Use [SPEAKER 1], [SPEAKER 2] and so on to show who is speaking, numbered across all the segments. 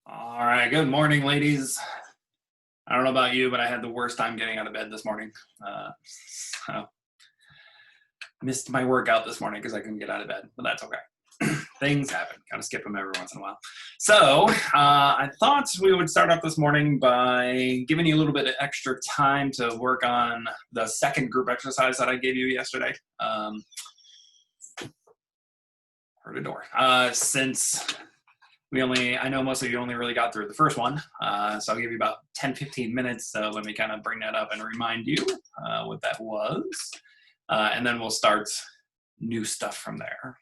[SPEAKER 1] All right, good morning, ladies. I don't know about you, but I had the worst time getting out of bed this morning. So missed my workout this morning because I couldn't get out of bed, but that's okay. Things happen. Kind of skip them every once in a while. So I thought we would start off this morning by giving you a little bit of extra time to work on the second group exercise that I gave you yesterday. Heard a door. Since I know most of you only really got through the first one, so I'll give you about 10-15 minutes. So let me kind of bring that up and remind you what that was. And then we'll start new stuff from there.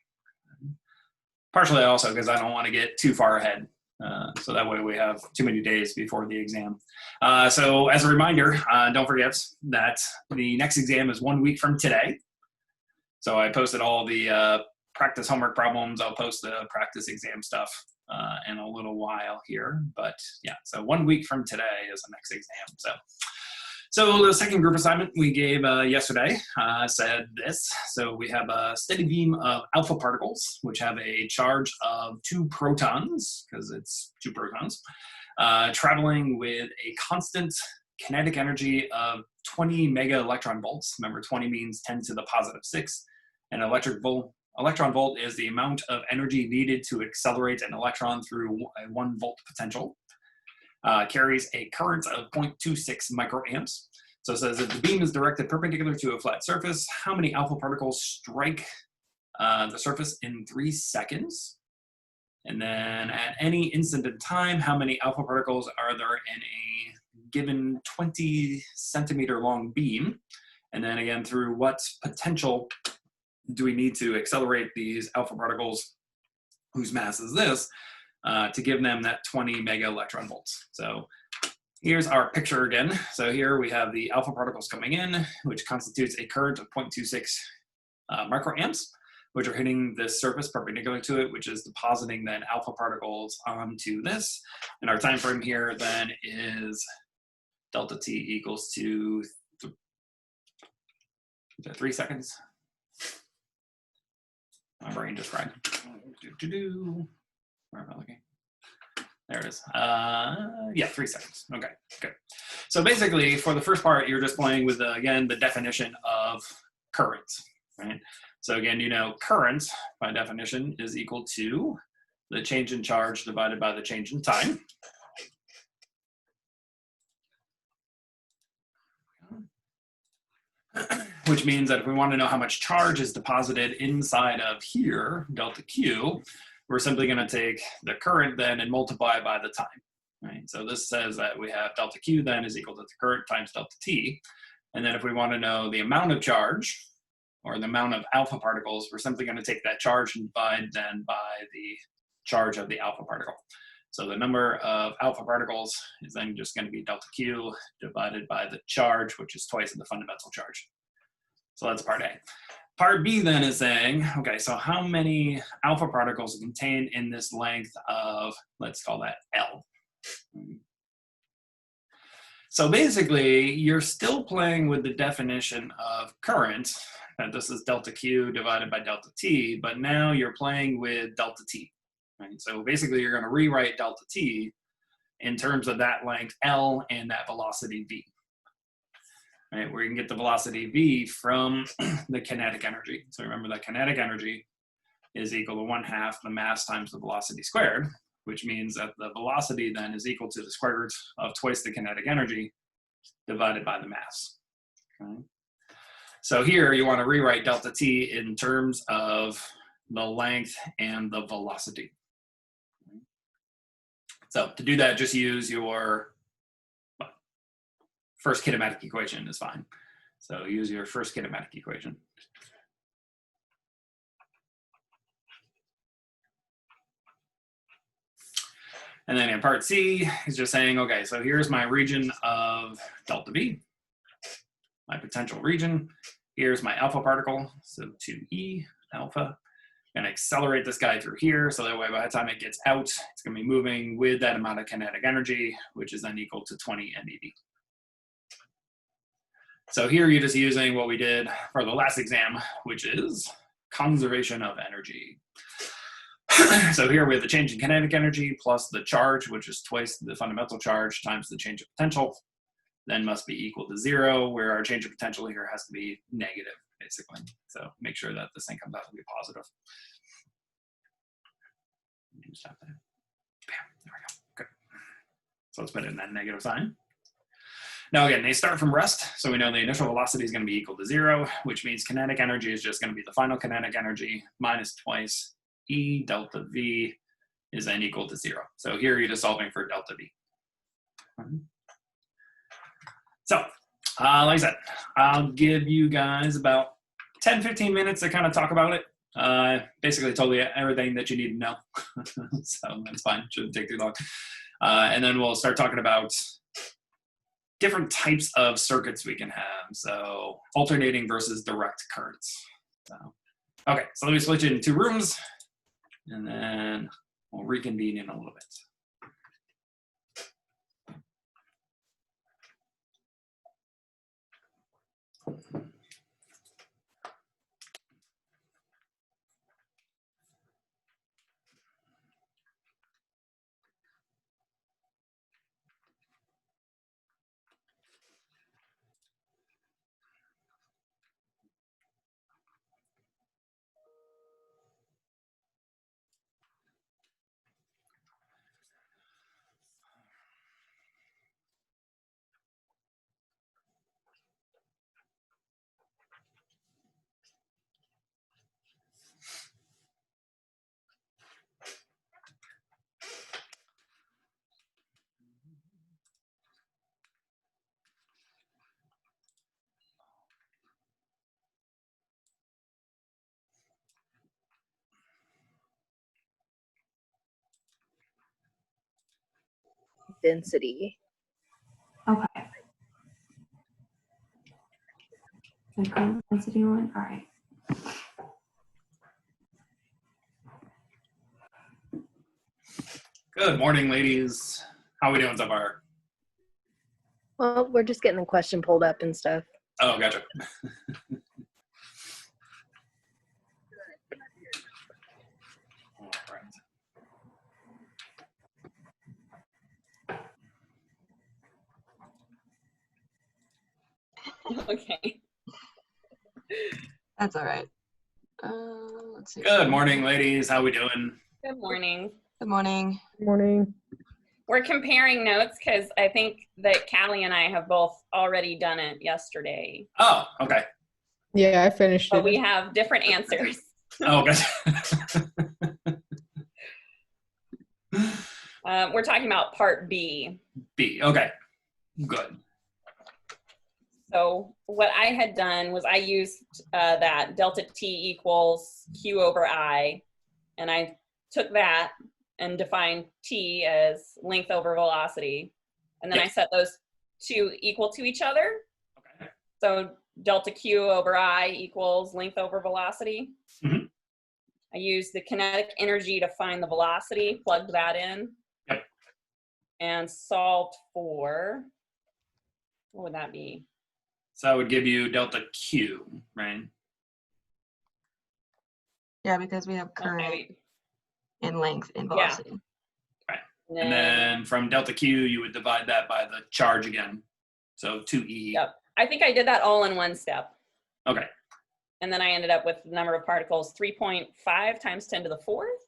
[SPEAKER 1] Partially also because I don't want to get too far ahead. So that way we have too many days before the exam. So as a reminder, don't forget that the next exam is 1 week from today. So I posted all the practice homework problems. I'll post the practice exam stuff in a little while here, but yeah, so 1 week from today is the next exam. So the second group assignment we gave yesterday said this. So we have a steady beam of alpha particles, which have a charge of 2 protons, because it's 2 protons, traveling with a constant kinetic energy of 20 mega electron volts. Remember, 20 means 10 to the positive 6, and electron volt is the amount of energy needed to accelerate an electron through a 1 volt potential. Carries a current of 0.26 microamps. So it says if the beam is directed perpendicular to a flat surface, how many alpha particles strike the surface in 3 seconds? And then at any instant in time, how many alpha particles are there in a given 20 centimeter long beam? And then again, through what potential do we need to accelerate these alpha particles, whose mass is this, to give them that 20 mega electron volts. So here's our picture again. So here we have the alpha particles coming in, which constitutes a current of 0.26 microamps, which are hitting this surface perpendicular to it, which is depositing then alpha particles onto this. And our time frame here then is delta t equals to 3 seconds. My brain just fried. Where am I looking? There it is. Yeah, 3 seconds. Okay, good. So basically, for the first part, you're just playing with, again, the definition of current, right? So again, you know, current, by definition, is equal to the change in charge divided by the change in time. Which means that if we want to know how much charge is deposited inside of here, delta Q, we're simply going to take the current then and multiply by the time, right? So this says that we have delta Q then is equal to the current times delta T. And then if we want to know the amount of charge or the amount of alpha particles, we're simply going to take that charge and divide then by the charge of the alpha particle. So the number of alpha particles is then just going to be delta Q divided by the charge, which is twice of the fundamental charge. So that's part A. Part B then is saying, okay, so how many alpha particles are contained in this length of, let's call that L. So basically, you're still playing with the definition of current, that this is delta Q divided by delta T, but now you're playing with delta T. Right? So basically, you're going to rewrite delta T in terms of that length L and that velocity V. Right, where you can get the velocity V from the kinetic energy. So remember that kinetic energy is equal to 1/2 the mass times the velocity squared, which means that the velocity then is equal to the square root of twice the kinetic energy divided by the mass. Okay. So here you want to rewrite delta T in terms of the length and the velocity. So to do that, just use your first kinematic equation is fine. So use your first kinematic equation. And then in part C, he's just saying, okay, so here's my region of delta V, my potential region. Here's my alpha particle, so 2e alpha. I'm gonna accelerate this guy through here, so that way by the time it gets out, it's gonna be moving with that amount of kinetic energy, which is then equal to 20 MeV. So here you're just using what we did for the last exam, which is conservation of energy. So here we have the change in kinetic energy plus the charge, which is twice the fundamental charge times the change of potential, then must be equal to 0, where our change of potential here has to be negative, basically. So make sure that this thing comes out to be positive. Stop there. Bam, there we go. Good. So let's put in that negative sign. Now again, they start from rest, so we know the initial velocity is going to be equal to 0, which means kinetic energy is just going to be the final kinetic energy minus twice E delta V is then equal to 0. So here you're just solving for delta V. So, like I said, I'll give you guys about 10-15 minutes to kind of talk about it. Basically told you everything that you need to know. So that's fine, shouldn't take too long. And then we'll start talking about different types of circuits we can have. So alternating versus direct currents. So, okay, so let me switch it into 2 rooms and then we'll reconvene in a little bit.
[SPEAKER 2] Density.
[SPEAKER 3] Okay. The current density one? All right.
[SPEAKER 1] Good morning, ladies. How are we doing so far?
[SPEAKER 2] Well, we're just getting the question pulled up and stuff.
[SPEAKER 1] Oh, gotcha. All right.
[SPEAKER 4] Okay.
[SPEAKER 5] That's all right. Let's see.
[SPEAKER 1] Good morning, ladies. How we doing?
[SPEAKER 4] Good morning.
[SPEAKER 5] Good morning.
[SPEAKER 2] Good morning.
[SPEAKER 4] We're comparing notes because I think that Callie and I have both already done it yesterday,
[SPEAKER 1] Oh, okay.
[SPEAKER 6] Yeah, I finished
[SPEAKER 4] but
[SPEAKER 6] it.
[SPEAKER 4] we have different answers.
[SPEAKER 1] Oh, gotcha.
[SPEAKER 4] We're talking about part B.
[SPEAKER 1] B. Okay. Good.
[SPEAKER 4] So what I had done was I used that delta T equals Q over I, and I took that and defined T as length over velocity. And then
[SPEAKER 1] Yep.
[SPEAKER 4] I set those two equal to each other.
[SPEAKER 1] Okay.
[SPEAKER 4] So delta Q over I equals length over velocity.
[SPEAKER 1] Mhm.
[SPEAKER 4] I used the kinetic energy to find the velocity, plugged that in.
[SPEAKER 1] Yep.
[SPEAKER 4] And solved for, what would that be?
[SPEAKER 1] So that would give you delta Q, right?
[SPEAKER 5] Yeah, because we have current
[SPEAKER 4] Okay.
[SPEAKER 5] and length and velocity.
[SPEAKER 1] And then from delta Q, you would divide that by the charge again. So 2E.
[SPEAKER 4] Yep. I think I did that all in one step.
[SPEAKER 1] Okay.
[SPEAKER 4] And then I ended up with the number of particles, 3.5 times 10 to the 4th.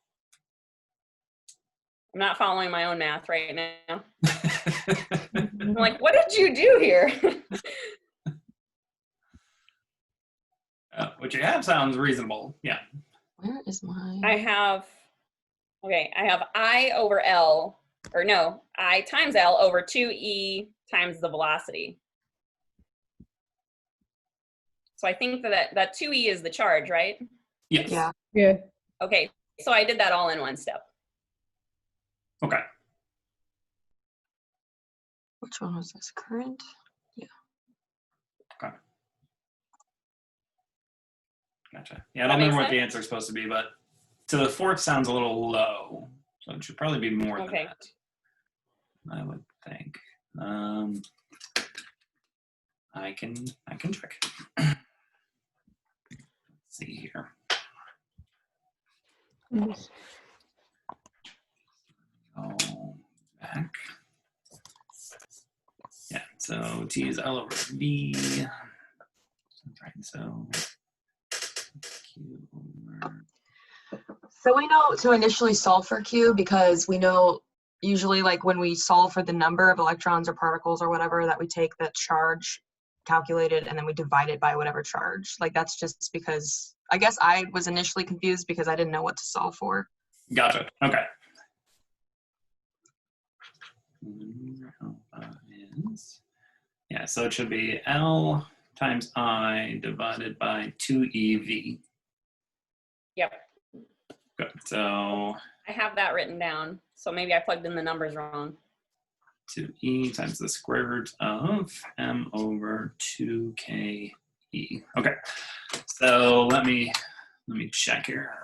[SPEAKER 4] I'm not following my own math right now. I'm like, what did you do here?
[SPEAKER 1] What you have sounds reasonable. Yeah.
[SPEAKER 5] Where is my?
[SPEAKER 4] I have I over L, or no, I times L over 2E times the velocity. So I think that 2E is the charge, right?
[SPEAKER 1] Yes.
[SPEAKER 5] Yeah.
[SPEAKER 6] Yeah.
[SPEAKER 4] Okay, so I did that all in one step.
[SPEAKER 1] Okay.
[SPEAKER 5] Which one was this? Current? Yeah.
[SPEAKER 1] Okay. Gotcha. Yeah, I
[SPEAKER 4] That
[SPEAKER 1] don't
[SPEAKER 4] make
[SPEAKER 1] remember what the
[SPEAKER 4] sense?
[SPEAKER 1] answer is supposed to be, but to the 4th sounds a little low. So it should probably be more than
[SPEAKER 4] Okay.
[SPEAKER 1] that, I would think. I can check. Let's see here. So T is L over V. Right, so Q over.
[SPEAKER 5] So we know to initially solve for Q because we know usually like when we solve for the number of electrons or particles or whatever that we take the charge calculated and then we divide it by whatever charge. Like that's just because I guess I was initially confused because I didn't know what to solve for.
[SPEAKER 1] Gotcha. Okay. Yeah, so it should be L times I divided by 2EV.
[SPEAKER 4] Yep.
[SPEAKER 1] Good. So
[SPEAKER 4] I have that written down. So maybe I plugged in the numbers wrong.
[SPEAKER 1] 2E times the square root of M over 2KE. Okay. So let me check here.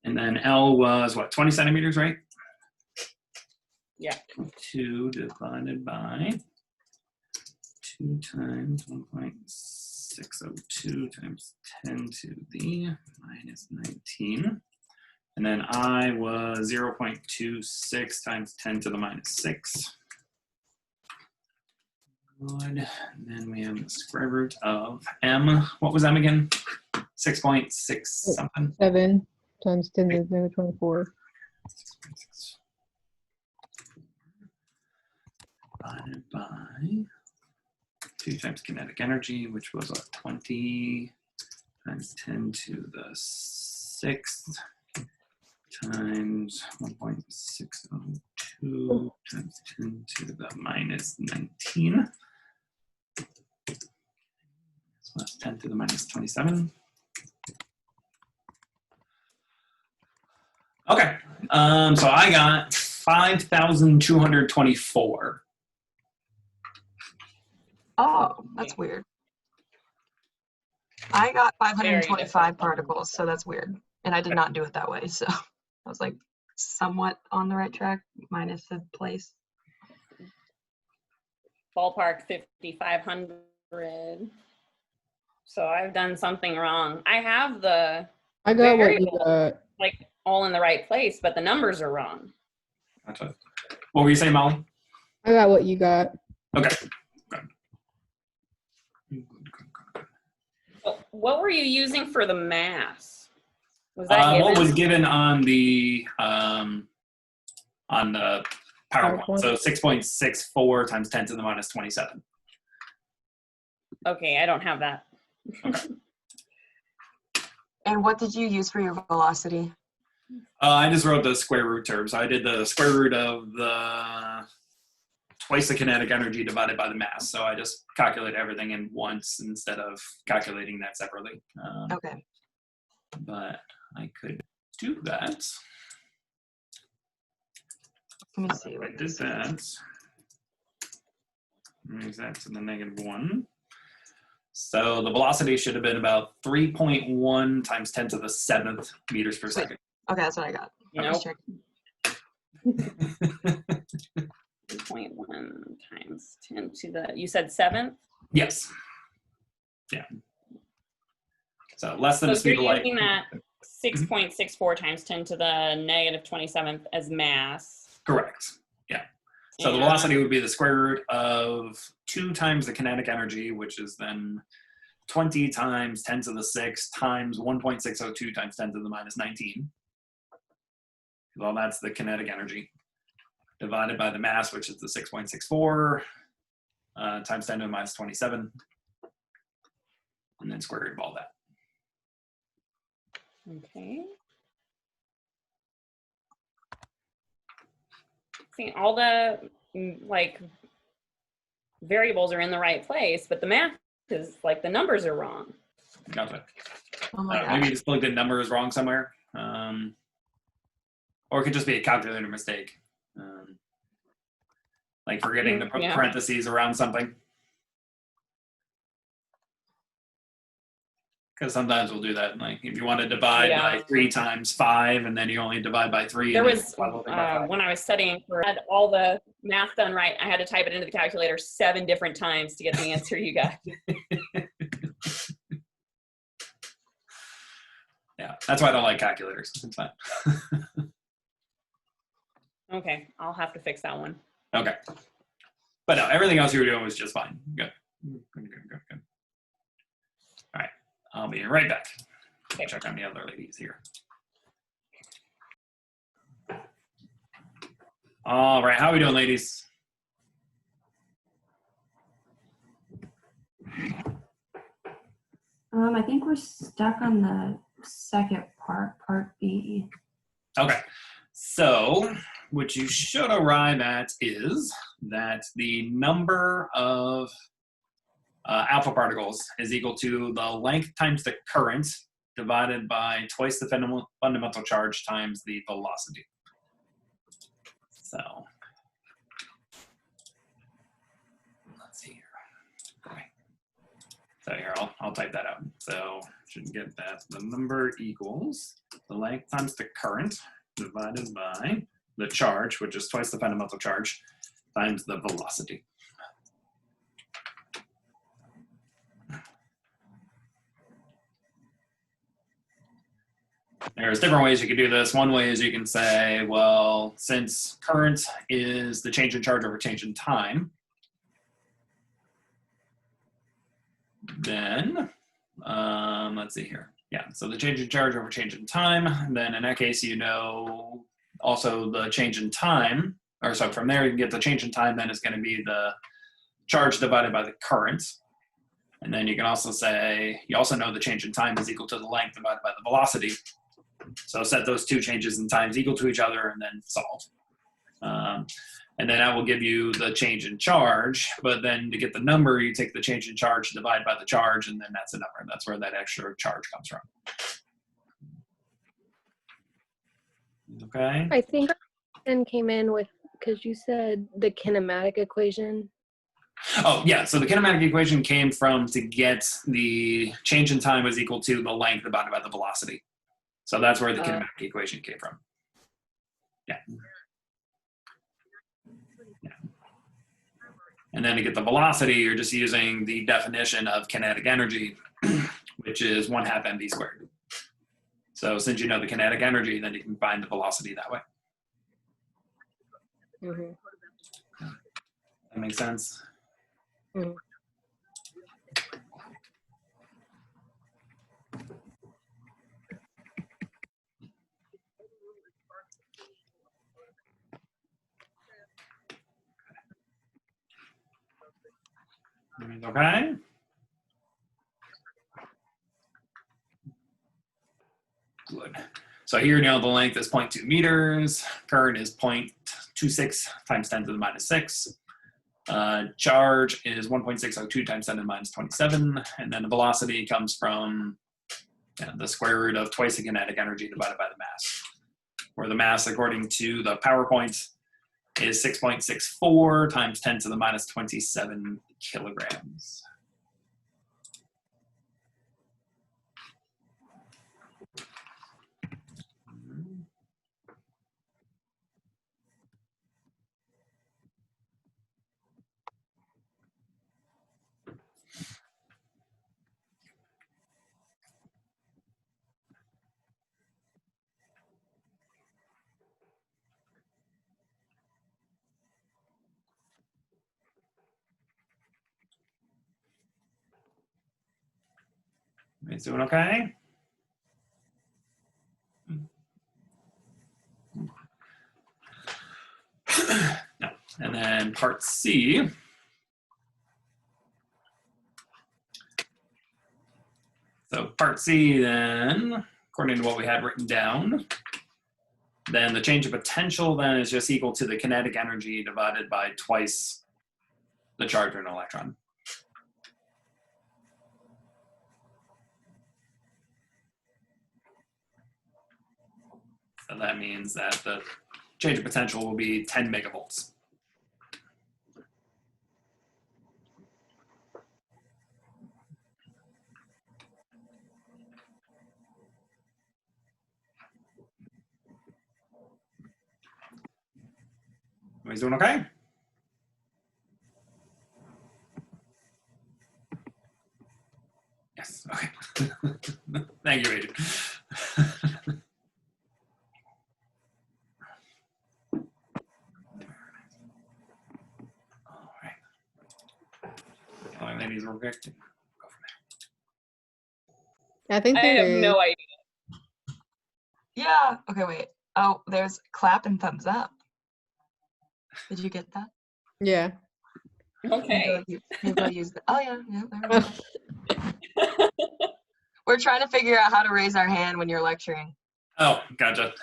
[SPEAKER 1] And then L was what, 20 centimeters, right?
[SPEAKER 4] Yeah.
[SPEAKER 1] 2 divided by 2 times 1.602 times 10 to the minus 19. And then I was 0.26 times 10 to the minus 6. Good. And then we have the square root of M. What was M again? 6.6 something.
[SPEAKER 6] 7 times 10 to the negative 24.
[SPEAKER 1] 6.6 divided by 2 times kinetic energy, which was what, 20 times 10 to the 6th times 1.602 times 10 to the minus 19. So that's 10 to the minus 27. Okay, so I got 5,224.
[SPEAKER 5] Oh, that's weird. I got
[SPEAKER 4] Very
[SPEAKER 5] 525
[SPEAKER 4] different.
[SPEAKER 5] particles, so that's weird. And I did not do it that way, so I was like somewhat on the right track, minus the place.
[SPEAKER 4] Ballpark 5,500. So I've done something wrong. I have the
[SPEAKER 6] I got what you
[SPEAKER 4] variable,
[SPEAKER 6] got.
[SPEAKER 4] like all in the right place, but the numbers are wrong.
[SPEAKER 1] Gotcha. What were you saying, Molly?
[SPEAKER 6] I got what you got.
[SPEAKER 1] Okay.
[SPEAKER 4] What were you using for the mass? Was that given?
[SPEAKER 1] What was given on the PowerPoint? So 6.64 times 10 to the minus 27.
[SPEAKER 4] Okay, I don't have that.
[SPEAKER 1] Okay.
[SPEAKER 5] And what did you use for your velocity?
[SPEAKER 1] I just wrote the square root term. So I did the square root of the twice the kinetic energy divided by the mass. So I just calculate everything in once instead of calculating that separately.
[SPEAKER 5] Okay.
[SPEAKER 1] But I could do that.
[SPEAKER 5] Let me see.
[SPEAKER 1] I did that. Raise that to the -1. So the velocity should have been about 3.1 times 10 to the 7th meters per second.
[SPEAKER 5] Okay, that's what I got.
[SPEAKER 4] Nope. 3.1 times 10 to the, you said 7th?
[SPEAKER 1] Yes. Yeah. So less than
[SPEAKER 4] So
[SPEAKER 1] the speed
[SPEAKER 4] you're
[SPEAKER 1] of light.
[SPEAKER 4] using that 6.64 times 10 to the negative 27th as mass.
[SPEAKER 1] Correct. Yeah. So the velocity would be the square root of 2 times the kinetic energy, which is then 20 times 10 to the 6 times 1.602 times 10 to the minus 19. Well, that's the kinetic energy divided by the mass, which is the 6.64 times 10 to the minus 27, and then square root of all that.
[SPEAKER 4] Okay. See, all the like variables are in the right place, but the math is like the numbers are wrong.
[SPEAKER 1] Gotcha.
[SPEAKER 5] Oh my gosh.
[SPEAKER 1] Maybe you just plugged in numbers wrong somewhere. Or it could just be a calculator mistake. Like forgetting to put parentheses around something. Because sometimes we'll do that. Like if you want to divide by 3 times 5, and then you only divide by 3.
[SPEAKER 4] There was, when I was studying, I had all the math done right. I had to type it into the calculator 7 different times to get the answer you got.
[SPEAKER 1] Yeah, that's why I don't like calculators. It's fine.
[SPEAKER 4] Okay, I'll have to fix that one.
[SPEAKER 1] Okay. But no, everything else you were doing was just fine. Good. Good. All right, I'll be right back.
[SPEAKER 4] Okay.
[SPEAKER 1] Check on the other ladies here. All right, how are we doing, ladies?
[SPEAKER 3] I think we're stuck on the second part, part B.
[SPEAKER 1] Okay, so what you should arrive at is that the number of alpha particles is equal to the length times the current divided by twice the fundamental charge times the velocity. So let's see here. Okay. So here, I'll type that out. So should get that the number equals the length times the current divided by the charge, which is twice the fundamental charge, times the velocity. There's different ways you could do this. One way is you can say, well, since current is the change in charge over change in time, then let's see here. Yeah, so the change in charge over change in time, then in that case, you know also the change in time, or so from there you can get the change in time, then it's going to be the charge divided by the current. And then you can also say, you also know the change in time is equal to the length divided by the velocity. So set those two changes in times equal to each other and then solve. And then that will give you the change in charge, but then to get the number, you take the change in charge, divide by the charge, and then that's a number. That's where that extra charge comes from. Okay.
[SPEAKER 2] I think and came in with, because you said the kinematic equation.
[SPEAKER 1] Oh, yeah. So the kinematic equation came from to get the change in time was equal to the length divided by the velocity. So that's where the kinematic equation came from. Yeah. And then to get the velocity, you're just using the definition of kinetic energy, which is 1/2 mv squared. So since you know the kinetic energy, then you can find the velocity that way.
[SPEAKER 2] Mm-hmm.
[SPEAKER 1] That makes sense?
[SPEAKER 2] Mm-hmm.
[SPEAKER 1] Okay. Good. So here now the length is 0.2 meters. Current is 0.26 times 10 to the minus 6. Charge is 1.602 times 10 to the minus 27. And then the velocity comes from the square root of twice the kinetic energy divided by the mass. Where the mass, according to the PowerPoint, is 6.64 times 10 to the minus 27 kilograms. Everybody's doing okay? No. And then part C. So part C then, according to what we had written down, then the change of potential then is just equal to the kinetic energy divided by twice the charge of an electron. So that means that the change of potential will be 10 megavolts. Everybody's doing okay? Yes, okay. Thank you, Adrian. All right. these work. Go from
[SPEAKER 6] I think
[SPEAKER 4] I
[SPEAKER 6] there
[SPEAKER 4] have
[SPEAKER 6] is.
[SPEAKER 4] no idea.
[SPEAKER 5] Yeah. Okay, wait. Oh, there's clap and thumbs up. Did you get that?
[SPEAKER 6] Yeah.
[SPEAKER 4] Okay.
[SPEAKER 5] Maybe I'll use the. Oh yeah, there we go. We're trying to figure out how to raise our hand when you're lecturing.
[SPEAKER 1] there. Oh, gotcha.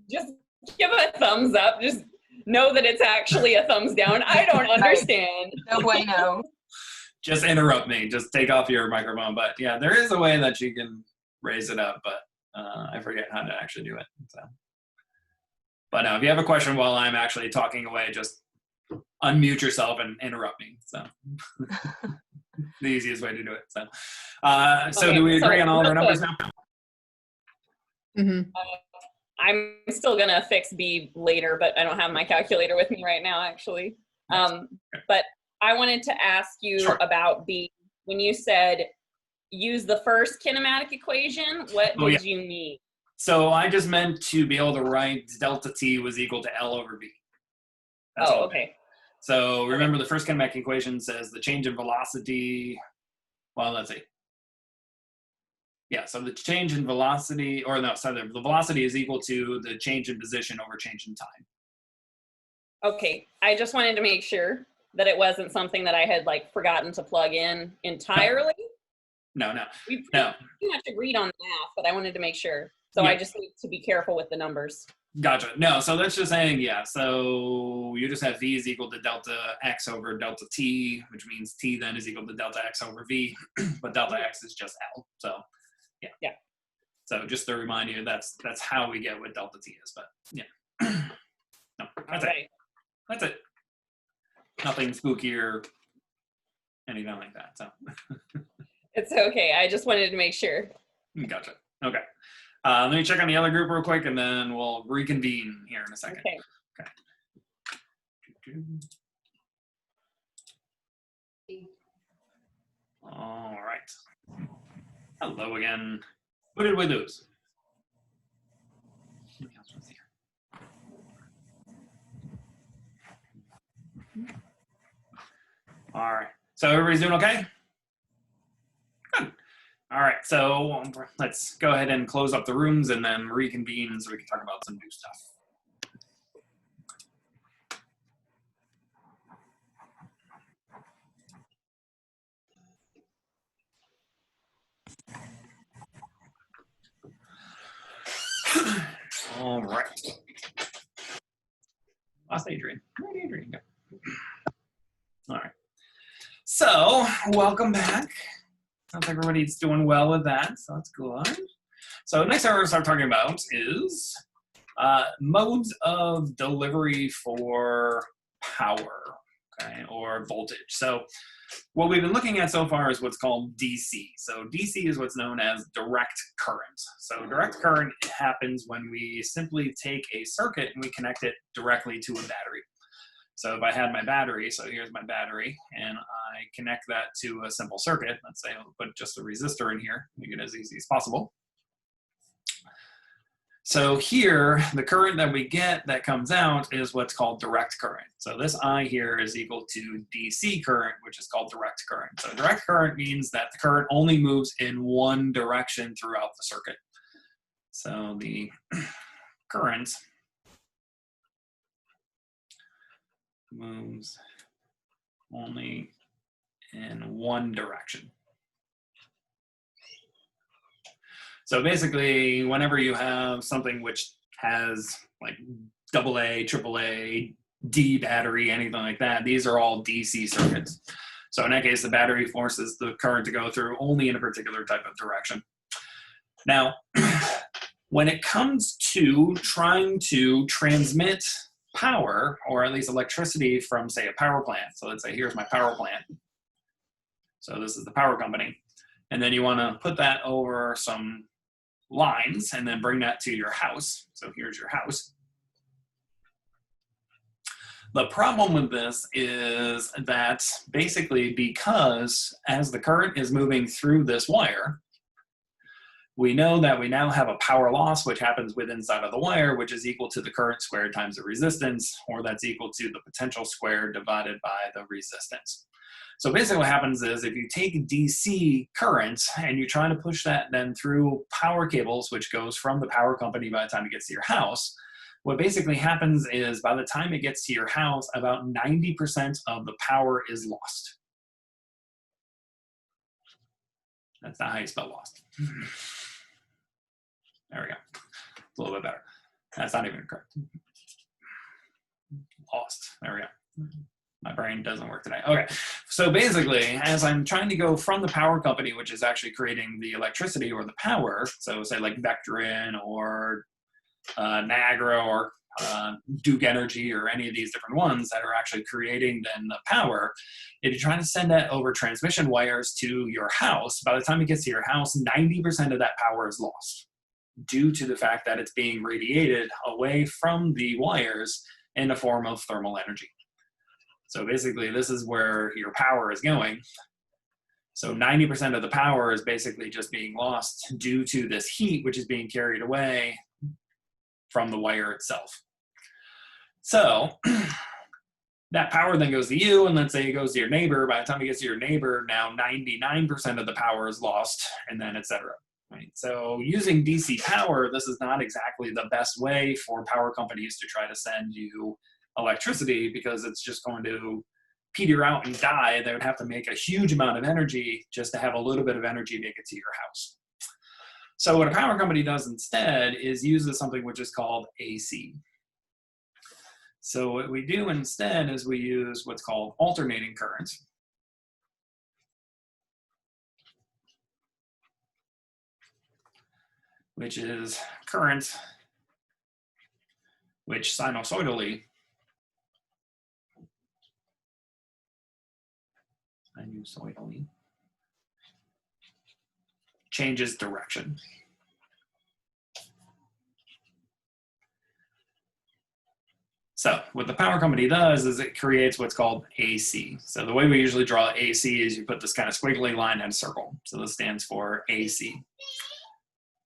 [SPEAKER 4] Just give a thumbs up. Just know that it's actually a thumbs down. I don't understand.
[SPEAKER 5] No bueno.
[SPEAKER 1] Just interrupt me. Just take off your microphone. But yeah, there is a way that you can raise it up, but I forget how to actually do it. So, but no, if you have a question while I'm actually talking away, just unmute yourself and interrupt me. So the easiest way to do it. So, so
[SPEAKER 4] Okay,
[SPEAKER 1] do we agree
[SPEAKER 4] so
[SPEAKER 1] on all of our
[SPEAKER 4] real
[SPEAKER 1] numbers
[SPEAKER 4] quick,
[SPEAKER 1] now?
[SPEAKER 6] Hmm.
[SPEAKER 4] I'm still gonna fix B later, but I don't have my calculator with me right now, actually. But I wanted to ask you
[SPEAKER 1] Sure.
[SPEAKER 4] about B. When you said use the first kinematic equation, what
[SPEAKER 1] Oh,
[SPEAKER 4] did you mean?
[SPEAKER 1] So I just meant to be able to write delta T was equal to L over V. That's all
[SPEAKER 4] Oh,
[SPEAKER 1] it meant.
[SPEAKER 4] okay.
[SPEAKER 1] So remember the first kinematic equation says the change in velocity, well, let's see. Yeah, so the change in velocity, or no, sorry, the velocity is equal to the change in position over change in time.
[SPEAKER 4] Okay, I just wanted to make sure that it wasn't something that I had like forgotten to plug in entirely.
[SPEAKER 1] No.
[SPEAKER 4] We pretty
[SPEAKER 1] No.
[SPEAKER 4] much agreed on the math, but I wanted to make sure. So
[SPEAKER 1] Yeah.
[SPEAKER 4] I just need to be careful with the numbers.
[SPEAKER 1] Gotcha. No, so that's just saying, yeah, so you just have V is equal to delta X over delta T, which means T then is equal to delta X over V, but delta X is just L. So, yeah.
[SPEAKER 4] Yeah.
[SPEAKER 1] So just to remind you, that's how we get what delta T is, but yeah. No, that's it.
[SPEAKER 4] Okay.
[SPEAKER 1] That's it. Nothing spooky or anything like that, so.
[SPEAKER 4] It's okay. I just wanted to make sure.
[SPEAKER 1] Gotcha. Okay. Let me check on the other group real quick, and then we'll reconvene here in a second.
[SPEAKER 4] Okay.
[SPEAKER 1] All right. Hello again. Who did we lose? Somebody else was here. All right. So everybody's doing okay? Good. All right. So let's go ahead and close up the rooms and then reconvene so we can talk about some new stuff. All right. Lost Adrian. Where'd Adrian go? All right. So, welcome back. Sounds like everybody's doing well with that, so that's good. So, next thing we're going to start talking about is modes of delivery for power, okay, or voltage. So, what we've been looking at so far is what's called DC. So DC is what's known as direct current. So direct current happens when we simply take a circuit and we connect it directly to a battery. So if I had my battery, so here's my battery, and I connect that to a simple circuit, let's say I'll put just a resistor in here, make it as easy as possible. So here, the current that we get that comes out is what's called direct current. So this I here is equal to DC current, which is called direct current. So direct current means that the current only moves in one direction throughout the circuit. So the current moves only in one direction. So basically, whenever you have something which has like AA, AAA, D battery, anything like that, these are all DC circuits. So in that case, the battery forces the current to go through only in a particular type of direction. Now, when it comes to trying to transmit power, or at least electricity from, say, a power plant. So let's say here's my power plant. So this is the power company. And then you want to put that over some lines and then bring that to your house. So here's your house. The problem with this is that basically because as the current is moving through this wire, we know that we now have a power loss which happens within inside of the wire, which is equal to the current squared times the resistance, or that's equal to the potential squared divided by the resistance. So basically what happens is if you take DC current and you try to push that then through power cables, which goes from the power company by the time it gets to your house, what basically happens is by the time it gets to your house, about 90% of the power is lost. That's not how you spell lost. There we go. It's a little bit better. That's not even correct. Lost. There we go. My brain doesn't work today. Okay, so basically, as I'm trying to go from the power company, which is actually creating the electricity or the power, so say like Vectrin or Niagara or Duke Energy or any of these different ones that are actually creating then the power, if you're trying to send that over transmission wires to your house, by the time it gets to your house, 90% of that power is lost due to the fact that it's being radiated away from the wires in the form of thermal energy. So basically, this is where your power is going. So 90% of the power is basically just being lost due to this heat, which is being carried away from the wire itself. So that power then goes to you, and let's say it goes to your neighbor. By the time it gets to your neighbor, now 99% of the power is lost, and then et cetera. Right? So using DC power, this is not exactly the best way for power companies to try to send you electricity, because it's just going to peter out and die. They would have to make a huge amount of energy just to have a little bit of energy make it to your house. So what a power company does instead is uses something which is called AC. So what we do instead is we use what's called alternating current. Which is current which sinusoidally changes direction. So what the power company does is it creates what's called AC. So the way we usually draw AC is you put this kind of squiggly line and a circle. So this stands for AC.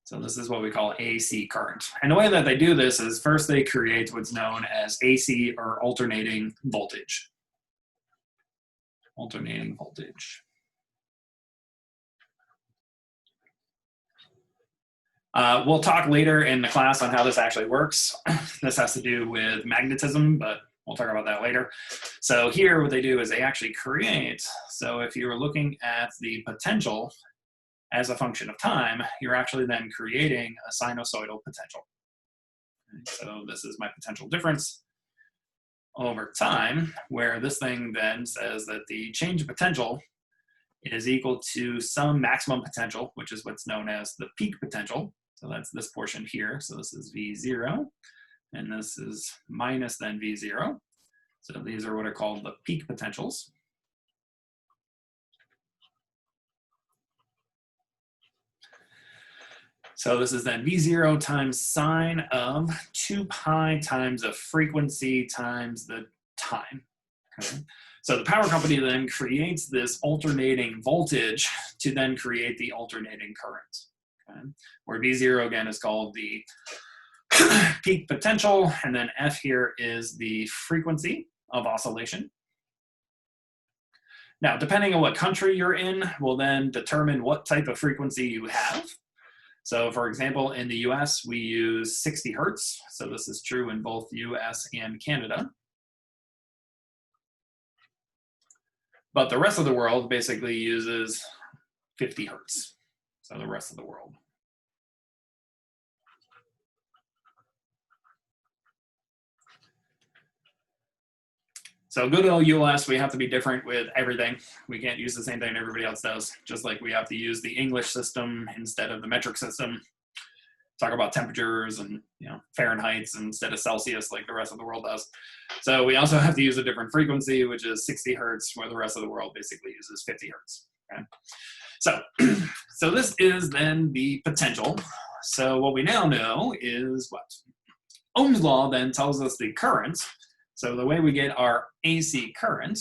[SPEAKER 1] So this is what we call AC current. And the way that they do this is first they create what's known as AC, or alternating voltage. Alternating voltage. We'll talk later in the class on how this actually works. This has to do with magnetism, but we'll talk about that later. So here what they do is they actually create, so if you're looking at the potential as a function of time, you're actually then creating a sinusoidal potential. So this is my potential difference over time, where this thing then says that the change of potential is equal to some maximum potential, which is what's known as the peak potential. So that's this portion here. So this is V0, and this is minus then V0. So these are what are called the peak potentials. So this is then V0 times sine of 2 pi times a frequency times the time. Okay. So the power company then creates this alternating voltage to then create the alternating current. Okay. Where V0 again is called the peak potential, and then F here is the frequency of oscillation. Now, depending on what country you're in, will then determine what type of frequency you have. So for example, in the US, we use 60 hertz. So this is true in both US and Canada. But the rest of the world basically uses 50 hertz. So the rest of the world. So good old US, we have to be different with everything. We can't use the same thing everybody else does, just like we have to use the English system instead of the metric system. Talk about temperatures and Fahrenheits instead of Celsius like the rest of the world does. So we also have to use a different frequency, which is 60 hertz, where the rest of the world basically uses 50 hertz. Okay? So this is then the potential. So what we now know is what? Ohm's law then tells us the current. So the way we get our AC current,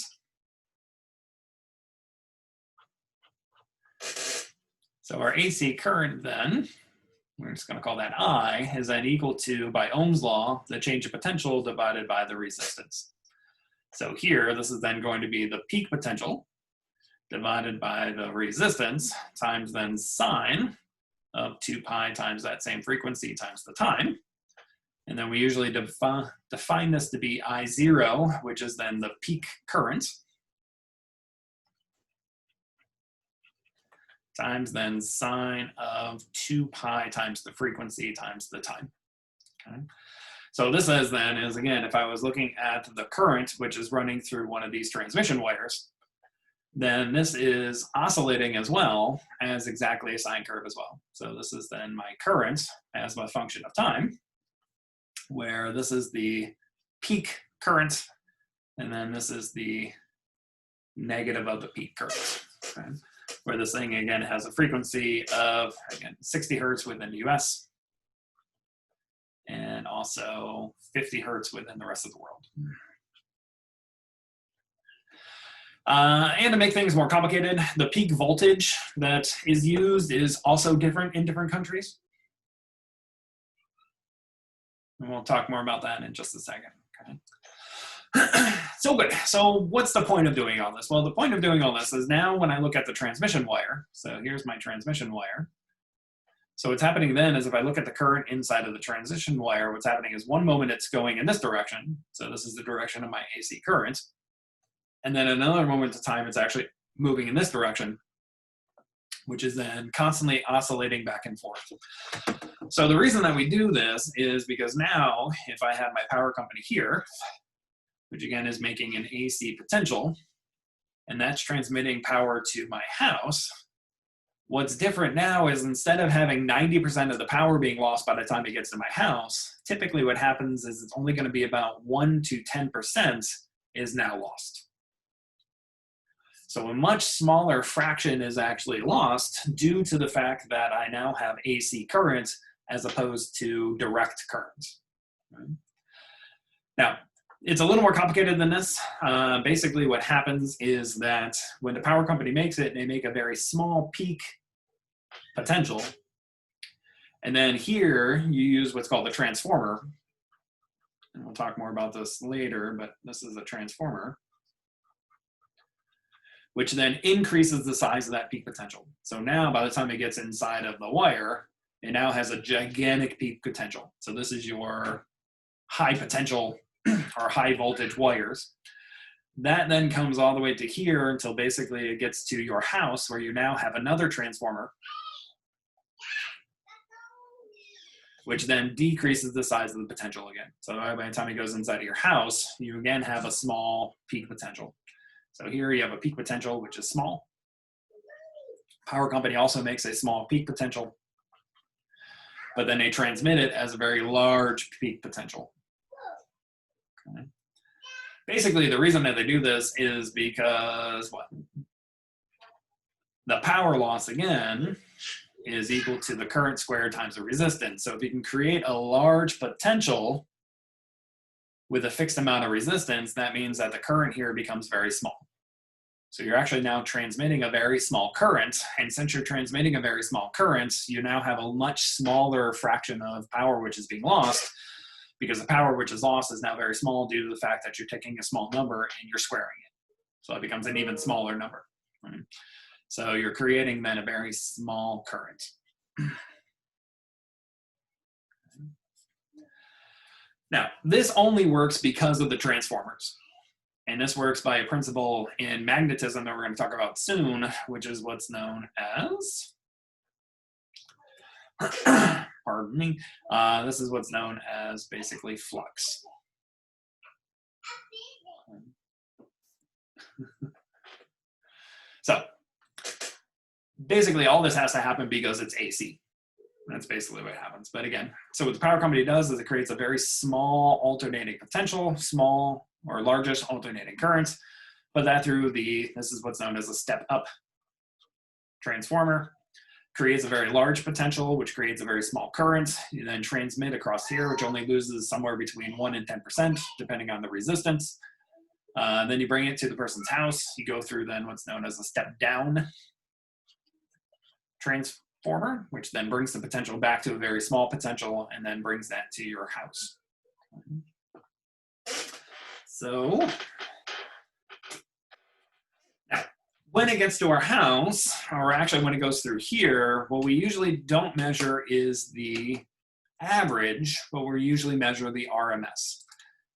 [SPEAKER 1] so our AC current then, we're just going to call that I, is then equal to, by Ohm's law, the change of potential divided by the resistance. So here, this is then going to be the peak potential, divided by the resistance times then sine of 2 pi times that same frequency times the time. And then we usually define this to be I0, which is then the peak current, times then sine of 2 pi times the frequency times the time. Okay. So this is then is, again, if I was looking at the current, which is running through one of these transmission wires, then this is oscillating as well as exactly a sine curve as well. So this is then my current as a function of time, where this is the peak current, and then this is the negative of the peak current. Okay. Where this thing, again, has a frequency of, again, 60 hertz within the US, and also 50 hertz within the rest of the world. And to make things more complicated, the peak voltage that is used is also different in different countries. And we'll talk more about that in just a second. Okay. So good. So what's the point of doing all this? Well, the point of doing all this is now when I look at the transmission wire, so here's my transmission wire. So what's happening then is if I look at the current inside of the transition wire, what's happening is one moment it's going in this direction. So this is the direction of my AC current. And then another moment of time, it's actually moving in this direction, which is then constantly oscillating back and forth. So the reason that we do this is because now if I have my power company here, which again is making an AC potential, and that's transmitting power to my house, what's different now is instead of having 90% of the power being lost by the time it gets to my house, typically what happens is it's only going to be about 1 to 10% is now lost. So a much smaller fraction is actually lost due to the fact that I now have AC current as opposed to direct current. Right? Now, it's a little more complicated than this. Basically what happens is that when the power company makes it, they make a very small peak potential. And then here you use what's called a transformer. And we'll talk more about this later, but this is a transformer, which then increases the size of that peak potential. So now by the time it gets inside of the wire, it now has a gigantic peak potential. So this is your high potential or high voltage wires. That then comes all the way to here until basically it gets to your house where you now have another transformer, which then decreases the size of the potential again. So by the time it goes inside of your house, you again have a small peak potential. So here you have a peak potential, which is small. Power company also makes a small peak potential, but then they transmit it as a very large peak potential. Okay. Basically, the reason that they do this is because what? The power loss, again, is equal to the current squared times the resistance. So if you can create a large potential with a fixed amount of resistance, that means that the current here becomes very small. So you're actually now transmitting a very small current, and since you're transmitting a very small current, you now have a much smaller fraction of power which is being lost, because the power which is lost is now very small due to the fact that you're taking a small number and you're squaring it. So it becomes an even smaller number. Right? So you're creating then a very small current. Now, this only works because of the transformers. And this works by a principle in magnetism that we're going to talk about soon, which is what's known as, pardon me, this is what's known as basically flux. So basically all this has to happen because it's AC. That's basically what happens. But again, so what the power company does is it creates a very small alternating potential, small or largest alternating current, put that through this is what's known as a step-up transformer, creates a very large potential, which creates a very small current. You then transmit across here, which only loses somewhere between 1 and 10%, depending on the resistance. Then you bring it to the person's house. You go through then what's known as a step-down transformer, which then brings the potential back to a very small potential and then brings that to your house. So, now, When it gets to our house, or actually when it goes through here, what we usually don't measure is the average, but we usually measure the RMS.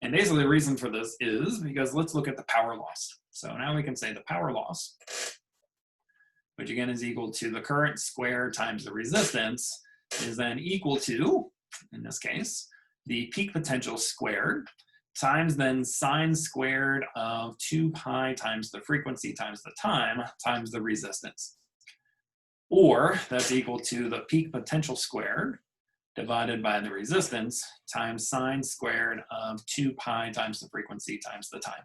[SPEAKER 1] And basically the reason for this is because let's look at the power loss. So now we can say the power loss, which again is equal to the current squared times the resistance, is then equal to, in this case, the peak potential squared times then sine squared of 2 pi times the frequency times the time times the resistance. Or that's equal to the peak potential squared divided by the resistance times sine squared of 2 pi times the frequency times the time.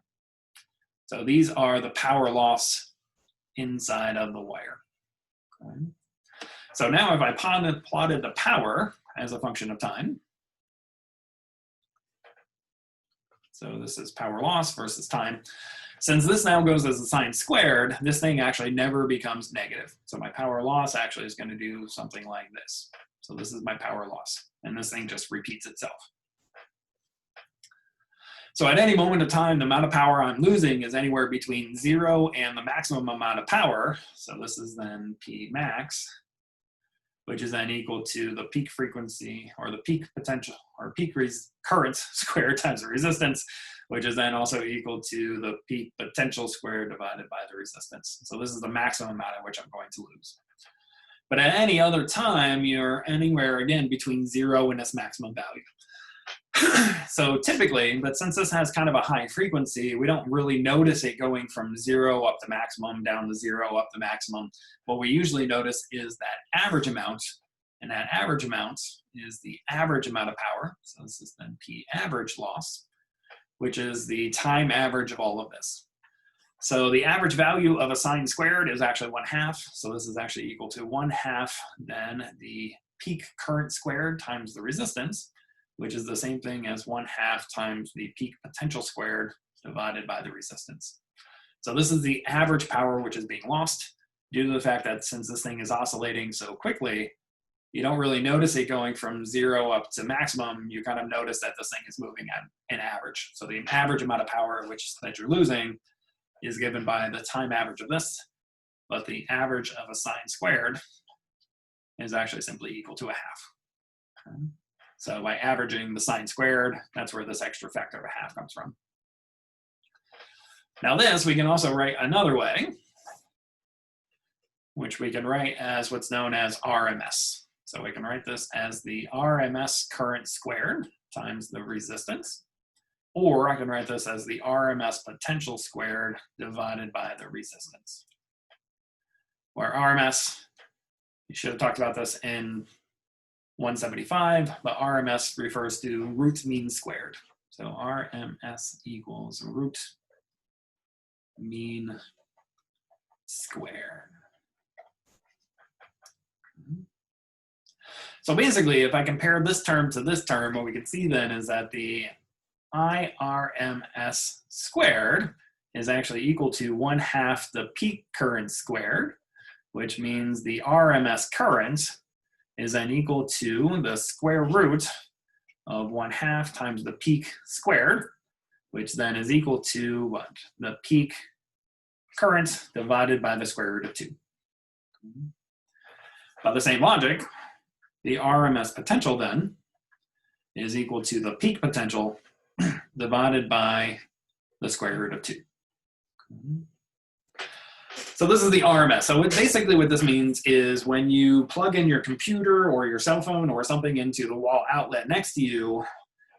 [SPEAKER 1] So these are the power loss inside of the wire. Okay. So now if I plotted the power as a function of time, so this is power loss versus time. Since this now goes as a sine squared, this thing actually never becomes negative. So my power loss actually is going to do something like this. So this is my power loss, and this thing just repeats itself. So at any moment of time, the amount of power I'm losing is anywhere between 0 and the maximum amount of power. So this is then P max, which is then equal to the peak frequency or the peak potential or peak current squared times the resistance, which is then also equal to the peak potential squared divided by the resistance. So this is the maximum amount at which I'm going to lose. But at any other time, you're anywhere again between 0 and this maximum value. So typically, but since this has kind of a high frequency, we don't really notice it going from 0 up to maximum, down to 0 up to maximum. What we usually notice is that average amount, and that average amount is the average amount of power. So this is then P average loss, which is the time average of all of this. So the average value of a sine squared is actually 1/2. So this is actually equal to 1/2 then the peak current squared times the resistance, which is the same thing as 1/2 times the peak potential squared divided by the resistance. So this is the average power which is being lost due to the fact that since this thing is oscillating so quickly, you don't really notice it going from 0 up to maximum. You kind of notice that this thing is moving at an average. So the average amount of power that you're losing is given by the time average of this, but the average of a sine squared is actually simply equal to 1/2. Okay. So by averaging the sine squared, that's where this extra factor of 1/2 comes from. Now this we can also write another way, which we can write as what's known as RMS. So we can write this as the RMS current squared times the resistance, or I can write this as the RMS potential squared divided by the resistance. Where RMS, you should have talked about this in 175, but RMS refers to root mean squared. So RMS equals root mean squared. So basically, if I compare this term to this term, what we can see then is that the IRMS squared is actually equal to 1/2 the peak current squared, which means the RMS current is then equal to the square root of 1/2 times the peak squared, which then is equal to what? The peak current divided by the square root of 2. By the same logic, the RMS potential then is equal to the peak potential divided by the square root of 2. So this is the RMS. So basically what this means is when you plug in your computer or your cell phone or something into the wall outlet next to you,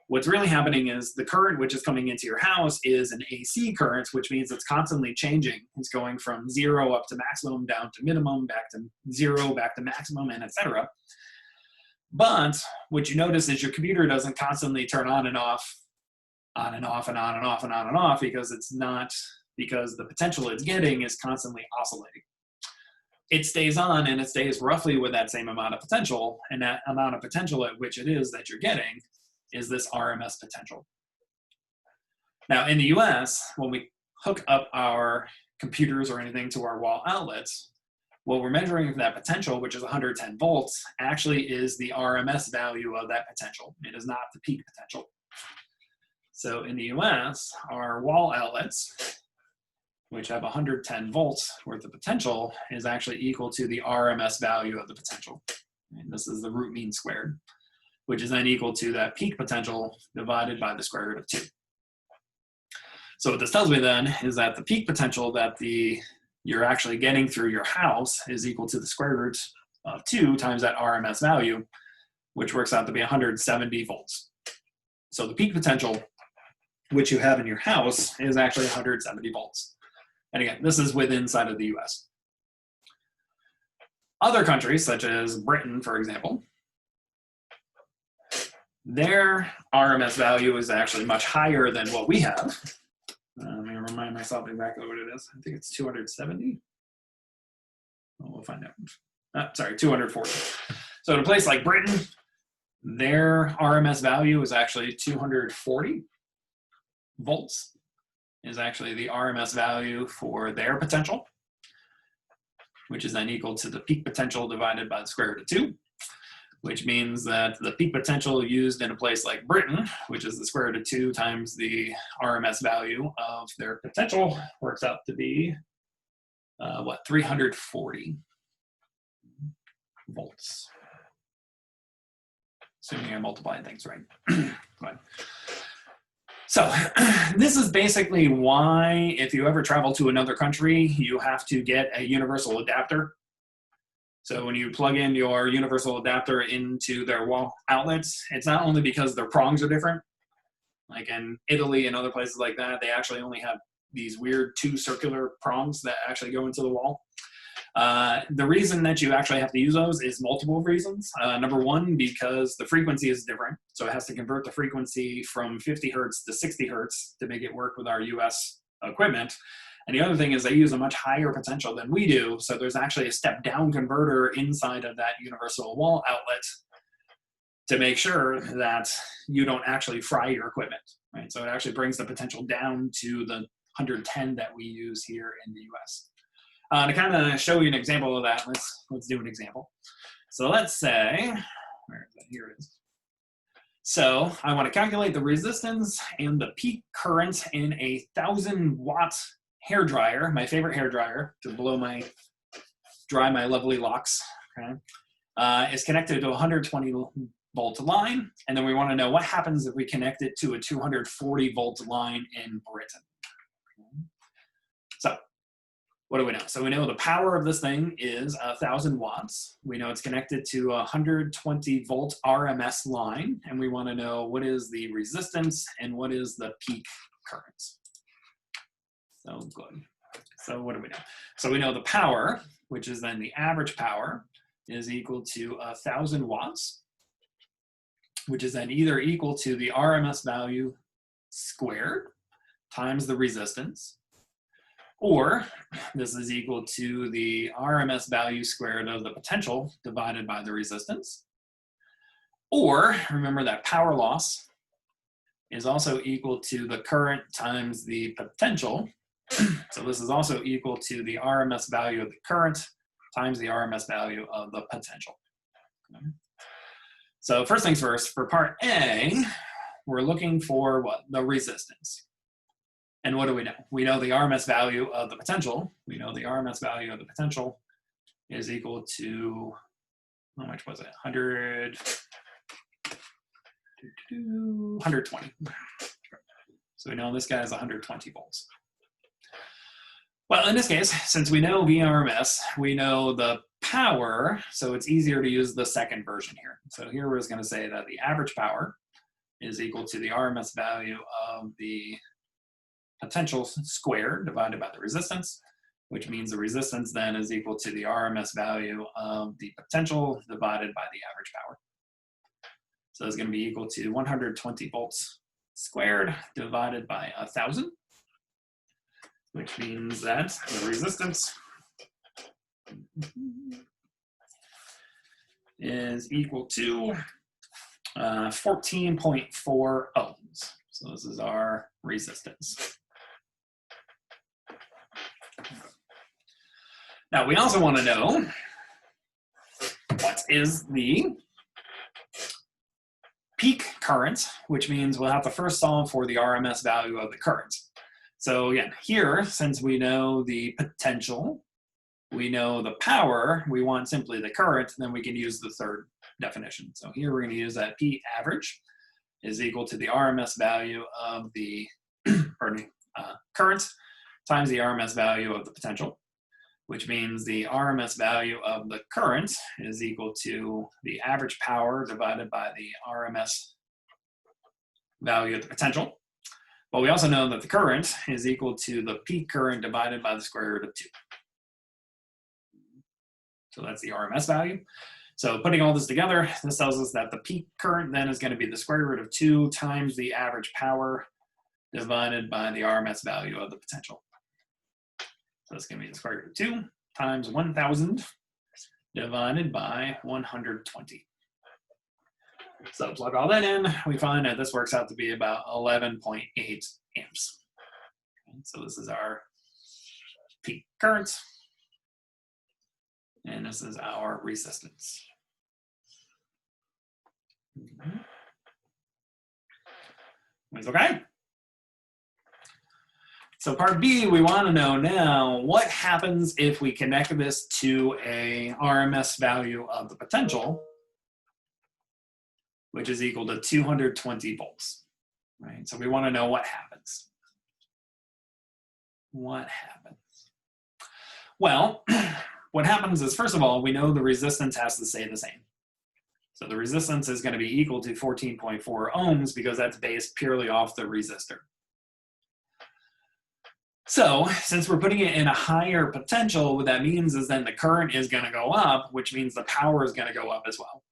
[SPEAKER 1] what's really happening is the current which is coming into your house is an AC current, which means it's constantly changing. It's going from 0 up to maximum, down to minimum, back to 0, back to maximum, and etc. But what you notice is your computer doesn't constantly turn on and off, on and off, and on and off, and on and off, because the potential it's getting is constantly oscillating. It stays on and it stays roughly with that same amount of potential, and that amount of potential at which it is that you're getting is this RMS potential. Now in the US, when we hook up our computers or anything to our wall outlets, what we're measuring for that potential, which is 110 volts, actually is the RMS value of that potential. It is not the peak potential. So in the US, our wall outlets which have 110 volts worth of potential, is actually equal to the RMS value of the potential. And this is the root mean squared, which is then equal to that peak potential divided by the square root of 2. So what this tells me then is that the peak potential that you're actually getting through your house is equal to the square root of 2 times that RMS value, which works out to be 170 volts. So the peak potential which you have in your house is actually 170 volts. And again, this is inside of the US. Other countries, such as Britain, for example, their RMS value is actually much higher than what we have. Let me remind myself exactly what it is. I think it's 270. Well, we'll find out. Sorry, 240. So in a place like Britain, their RMS value is actually 240 volts, is actually the RMS value for their potential, which is then equal to the peak potential divided by the square root of 2, which means that the peak potential used in a place like Britain, which is the square root of 2 times the RMS value of their potential, works out to be, 340 volts. Assuming I multiplied things right. Fine. So this is basically why, if you ever travel to another country, you have to get a universal adapter. So when you plug in your universal adapter into their wall outlets, it's not only because their prongs are different. Like in Italy and other places like that, they actually only have these weird 2 circular prongs that actually go into the wall. The reason that you actually have to use those is multiple reasons. Number one, because the frequency is different. So it has to convert the frequency from 50 hertz to 60 hertz to make it work with our US equipment. And the other thing is they use a much higher potential than we do. So there's actually a step down converter inside of that universal wall outlet to make sure that you don't actually fry your equipment, right? So it actually brings the potential down to the 110 that we use here in the US. To kind of show you an example of that, let's do an example. So let's say, where is it? Here it is. So I want to calculate the resistance and the peak current in a 1,000-watt hair dryer, my favorite hair dryer to dry my lovely locks. Okay, is connected to a 120-volt line, and then we want to know what happens if we connect it to a 240-volt line in Britain. Okay. So what do we know? So we know the power of this thing is 1,000 watts. We know it's connected to a 120-volt RMS line, and we want to know what is the resistance and what is the peak current. So good. So what do we know? So we know the power, which is then the average power, is equal to 1,000 watts, which is then either equal to the RMS value squared times the resistance, or this is equal to the RMS value squared of the potential divided by the resistance. Or remember that power loss is also equal to the current times the potential. So this is also equal to the RMS value of the current times the RMS value of the potential. Okay. So first things first, for part A, we're looking for what? The resistance. And what do we know? We know the RMS value of the potential. We know the RMS value of the potential is equal to, how much was it? 120. So we know this guy is 120 volts. Well, in this case, since we know VRMS, we know the power, so it's easier to use the second version here. So here we're just going to say that the average power is equal to the RMS value of the potential squared divided by the resistance, which means the resistance then is equal to the RMS value of the potential divided by the average power. So it's going to be equal to 120 volts squared divided by 1,000, which means that the resistance is equal to 14.4 ohms. So this is our resistance. Now we also want to know what is the peak current, which means we'll have to first solve for the RMS value of the current. So again, here, since we know the potential, we know the power, we want simply the current, then we can use the third definition. So here we're going to use that P average is equal to the RMS value of the current times the RMS value of the potential, which means the RMS value of the current is equal to the average power divided by the RMS value of the potential. But we also know that the current is equal to the peak current divided by the square root of 2. So that's the RMS value. So putting all this together, this tells us that the peak current then is going to be the square root of 2 times the average power divided by the RMS value of the potential. So it's going to be the square root of 2 times 1,000 divided by 120. So plug all that in, we find that this works out to be about 11.8 amps. Okay, so this is our peak current, and this is our resistance. It's okay? So part B, we want to know now, what happens if we connect this to a RMS value of the potential, which is equal to 220 volts, right? So we want to know what happens. What happens? Well, what happens is, first of all, we know the resistance has to stay the same. So the resistance is going to be equal to 14.4 ohms because that's based purely off the resistor. So since we're putting it in a higher potential, what that means is then the current is going to go up, which means the power is going to go up as well.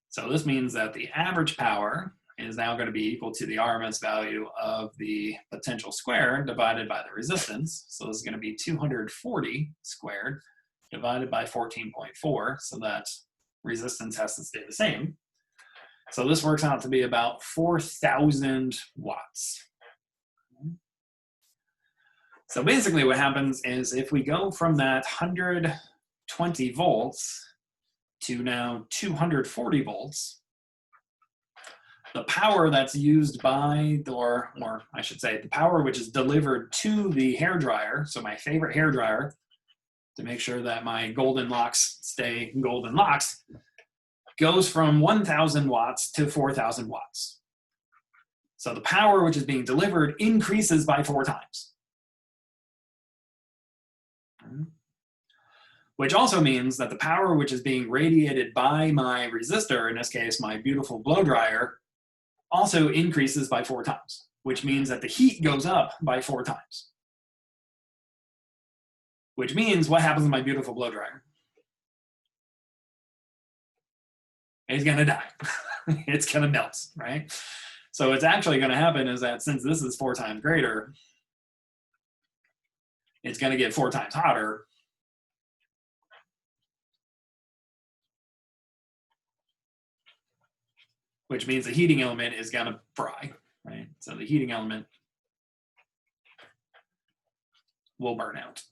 [SPEAKER 1] So this means that the average power is now going to be equal to the RMS value of the potential squared divided by the resistance. So this is going to be 240 squared divided by 14.4, so that resistance has to stay the same. So this works out to be about 4,000 watts. So basically what happens is if we go from that 120 volts to now 240 volts, the power that's used by, or I should say, the power which is delivered to the hairdryer, so my favorite hairdryer, to make sure that my golden locks stay golden locks, goes from 1,000 watts to 4,000 watts. So the power which is being delivered increases by 4 times. Which also means that the power which is being radiated by my resistor, in this case my beautiful blow dryer, also increases by 4 times, which means that the heat goes up by 4 times. Which means what happens to my beautiful blow dryer? It's gonna die. It's gonna melt, right? So what's actually gonna happen is that since this is 4 times greater, it's gonna get 4 times hotter. Which means the heating element is gonna fry, right? So the heating element will burn out.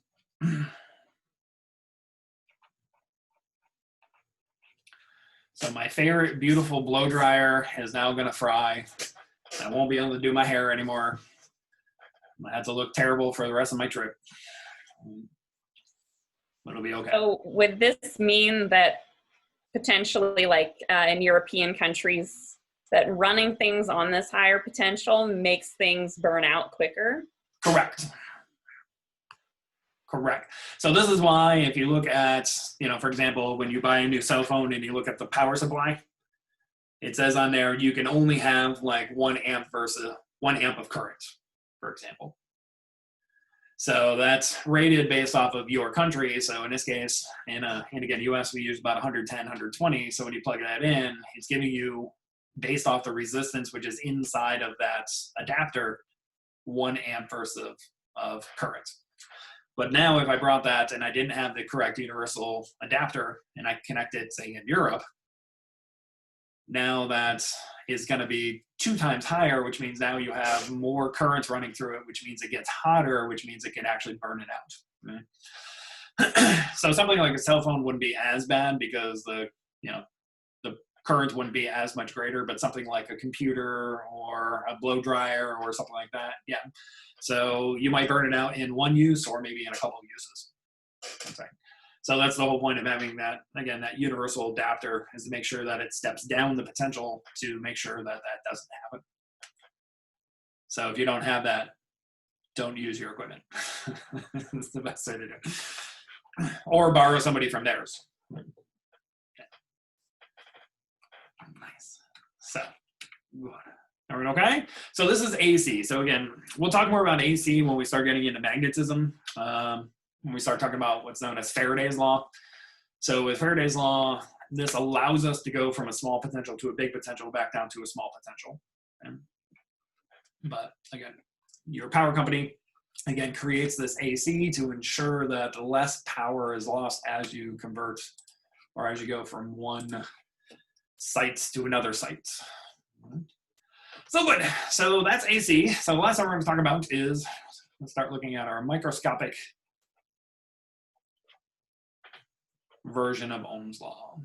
[SPEAKER 1] So my favorite beautiful blow dryer is now gonna fry. I won't be able to do my hair anymore. I have to look terrible for the rest of my trip. But it'll be okay.
[SPEAKER 4] So would this mean that potentially, like in European countries, that running things on this higher potential makes things burn out quicker?
[SPEAKER 1] Correct. Correct. So this is why if you look at, for example, when you buy a new cell phone and you look at the power supply, it says on there you can only have like 1 amp versus 1 amp of current, for example. So that's rated based off of your country. So in this case, and again, US, we use about 110, 120. So when you plug that in, it's giving you, based off the resistance, which is inside of that adapter, 1 amp versus of current. But now if I brought that and I didn't have the correct universal adapter and I connect it, say in Europe, now that is going to be 2 times higher, which means now you have more currents running through it, which means it gets hotter, which means it can actually burn it out. Right? So something like a cell phone wouldn't be as bad because the current wouldn't be as much greater, but something like a computer or a blow dryer or something like that, yeah. So you might burn it out in one use or maybe in a couple of uses. Okay. So that's the whole point of having that, again, that universal adapter, is to make sure that it steps down the potential to make sure that that doesn't happen. So if you don't have that, don't use your equipment. That's the best way to do it. Or borrow somebody from theirs. Okay. Nice. So, everyone okay? So this is AC. So again, we'll talk more about AC when we start getting into magnetism. When we start talking about what's known as Faraday's law. So with Faraday's law, this allows us to go from a small potential to a big potential back down to a small potential. Okay? But again, your power company, again, creates this AC to ensure that less power is lost as you convert or as you go from one site to another site. So good. So that's AC. So the last thing we're going to talk about is, let's start looking at our microscopic version of Ohm's law.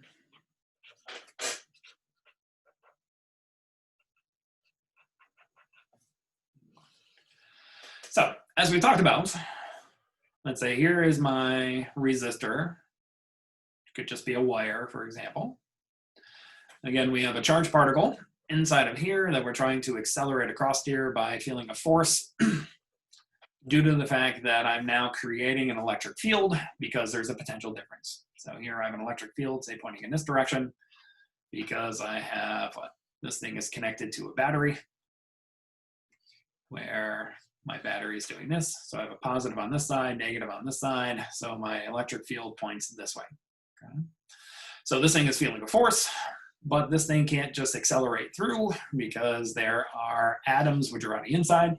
[SPEAKER 1] So as we talked about, let's say here is my resistor. It could just be a wire, for example. Again, we have a charged particle inside of here that we're trying to accelerate across here by feeling a force due to the fact that I'm now creating an electric field because there's a potential difference. So here I have an electric field, say pointing in this direction, because I have, this thing is connected to a battery where my battery is doing this. So I have a positive on this side, negative on this side. So my electric field points this way. Okay. So this thing is feeling a force, but this thing can't just accelerate through because there are atoms which are on the inside,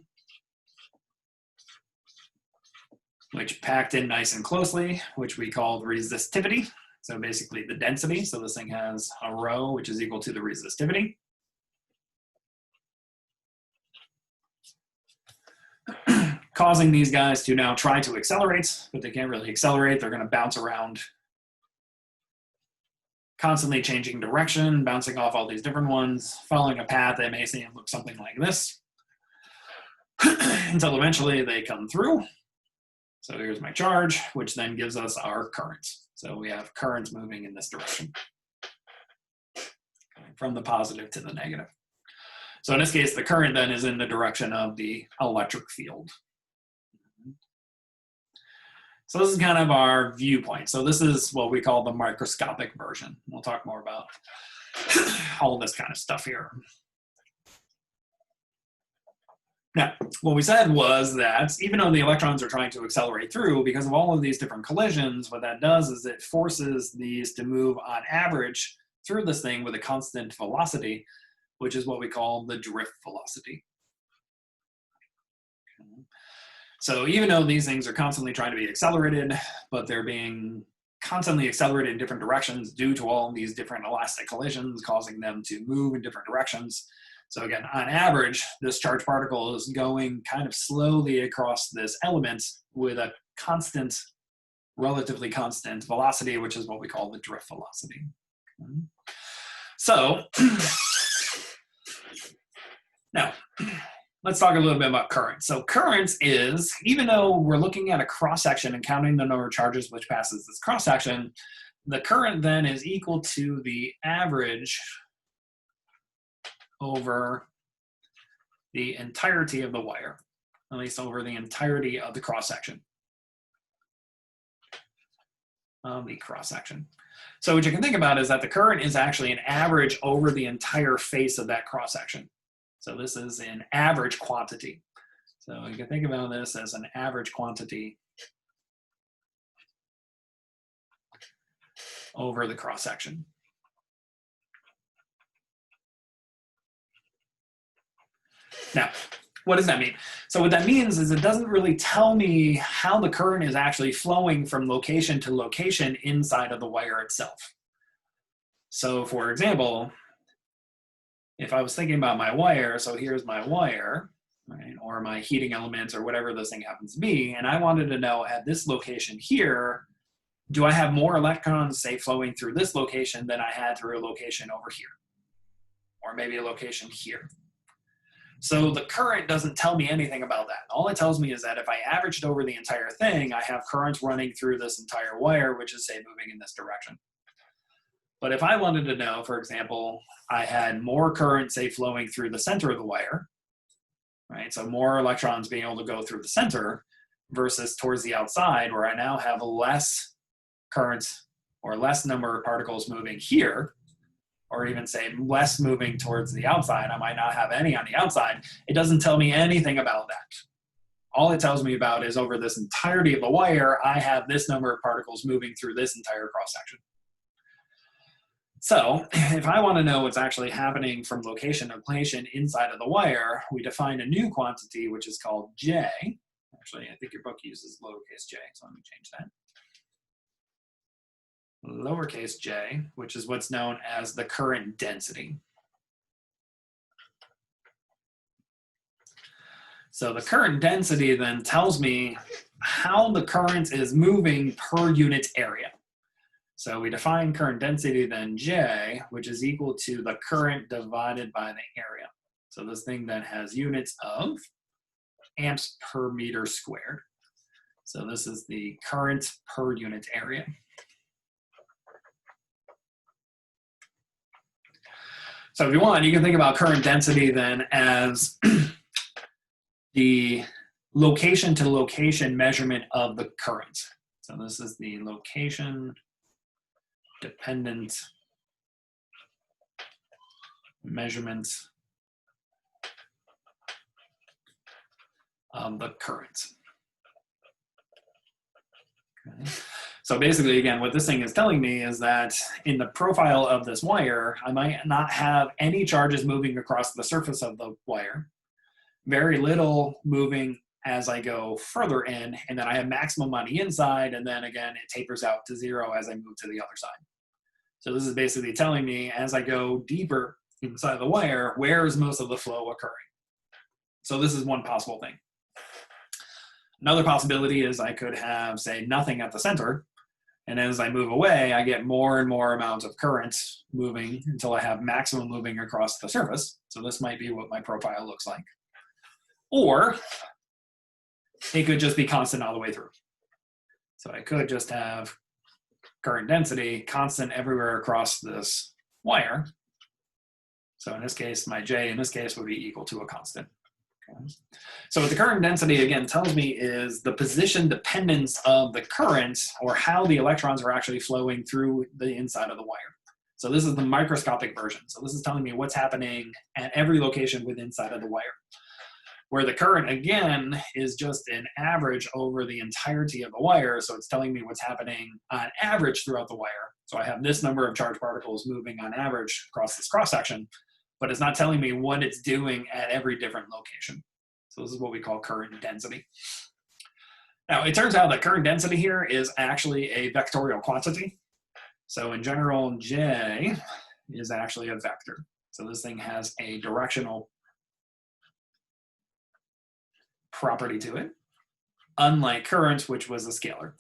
[SPEAKER 1] which packed in nice and closely, which we call resistivity. So basically the density. So this thing has a rho, which is equal to the resistivity. Causing these guys to now try to accelerate, but they can't really accelerate. They're going to bounce around, constantly changing direction, bouncing off all these different ones, following a path that may seem look something like this, until eventually they come through. So here's my charge, which then gives us our current. So we have currents moving in this direction, from the positive to the negative. So in this case, the current then is in the direction of the electric field. So this is kind of our viewpoint. So this is what we call the microscopic version. We'll talk more about all this kind of stuff here. Now, what we said was that even though the electrons are trying to accelerate through, because of all of these different collisions, what that does is it forces these to move on average through this thing with a constant velocity, which is what we call the drift velocity. Okay. So even though these things are constantly trying to be accelerated, but they're being constantly accelerated in different directions due to all these different elastic collisions causing them to move in different directions. So again, on average, this charged particle is going kind of slowly across this element with a constant, relatively constant velocity, which is what we call the drift velocity. Okay. So now, let's talk a little bit about current. So current is, even though we're looking at a cross-section and counting the number of charges which passes this cross-section, the current then is equal to the average over the entirety of the wire, at least over the entirety of the cross-section. So what you can think about is that the current is actually an average over the entire face of that cross-section. So this is an average quantity. So you can think about this as an average quantity over the cross-section. Now, what does that mean? So what that means is it doesn't really tell me how the current is actually flowing from location to location inside of the wire itself. So for example, if I was thinking about my wire, so here's my wire, right, or my heating elements or whatever this thing happens to be, and I wanted to know at this location here, do I have more electrons, say, flowing through this location than I had through a location over here? Or maybe a location here. So the current doesn't tell me anything about that. All it tells me is that if I averaged over the entire thing, I have currents running through this entire wire, which is, say, moving in this direction. But if I wanted to know, for example, I had more current, say, flowing through the center of the wire, right? So more electrons being able to go through the center versus towards the outside, where I now have less current or less number of particles moving here, or even say less moving towards the outside. I might not have any on the outside. It doesn't tell me anything about that. All it tells me about is over this entirety of the wire, I have this number of particles moving through this entire cross-section. So if I want to know what's actually happening from location to location inside of the wire, we define a new quantity, which is called J. Actually, I think your book uses lowercase j, so let me change that. Lowercase j, which is what's known as the current density. So the current density then tells me how the current is moving per unit area. So we define current density then J, which is equal to the current divided by the area. So this thing then has units of amps per meter squared. So this is the current per unit area. So if you want, you can think about current density then as the location to location measurement of the current. So this is the location dependent measurement of the current. Okay. So basically, again, what this thing is telling me is that in the profile of this wire, I might not have any charges moving across the surface of the wire, very little moving as I go further in, and then I have maximum on the inside, and then again, it tapers out to 0 as I move to the other side. So this is basically telling me as I go deeper inside the wire, where is most of the flow occurring? So this is one possible thing. Another possibility is I could have, say, nothing at the center, and as I move away, I get more and more amounts of current moving until I have maximum moving across the surface. So this might be what my profile looks like. Or it could just be constant all the way through. So I could just have current density constant everywhere across this wire. So in this case, my J in this case would be equal to a constant. Okay. So what the current density again tells me is the position dependence of the current, or how the electrons are actually flowing through the inside of the wire. So this is the microscopic version. So this is telling me what's happening at every location within inside of the wire. Where the current, again, is just an average over the entirety of the wire. So it's telling me what's happening on average throughout the wire. So I have this number of charged particles moving on average across this cross-section, but it's not telling me what it's doing at every different location. So this is what we call current density. Now, it turns out that current density here is actually a vectorial quantity. So in general, J is actually a vector. So this thing has a directional property to it, unlike current, which was a scalar.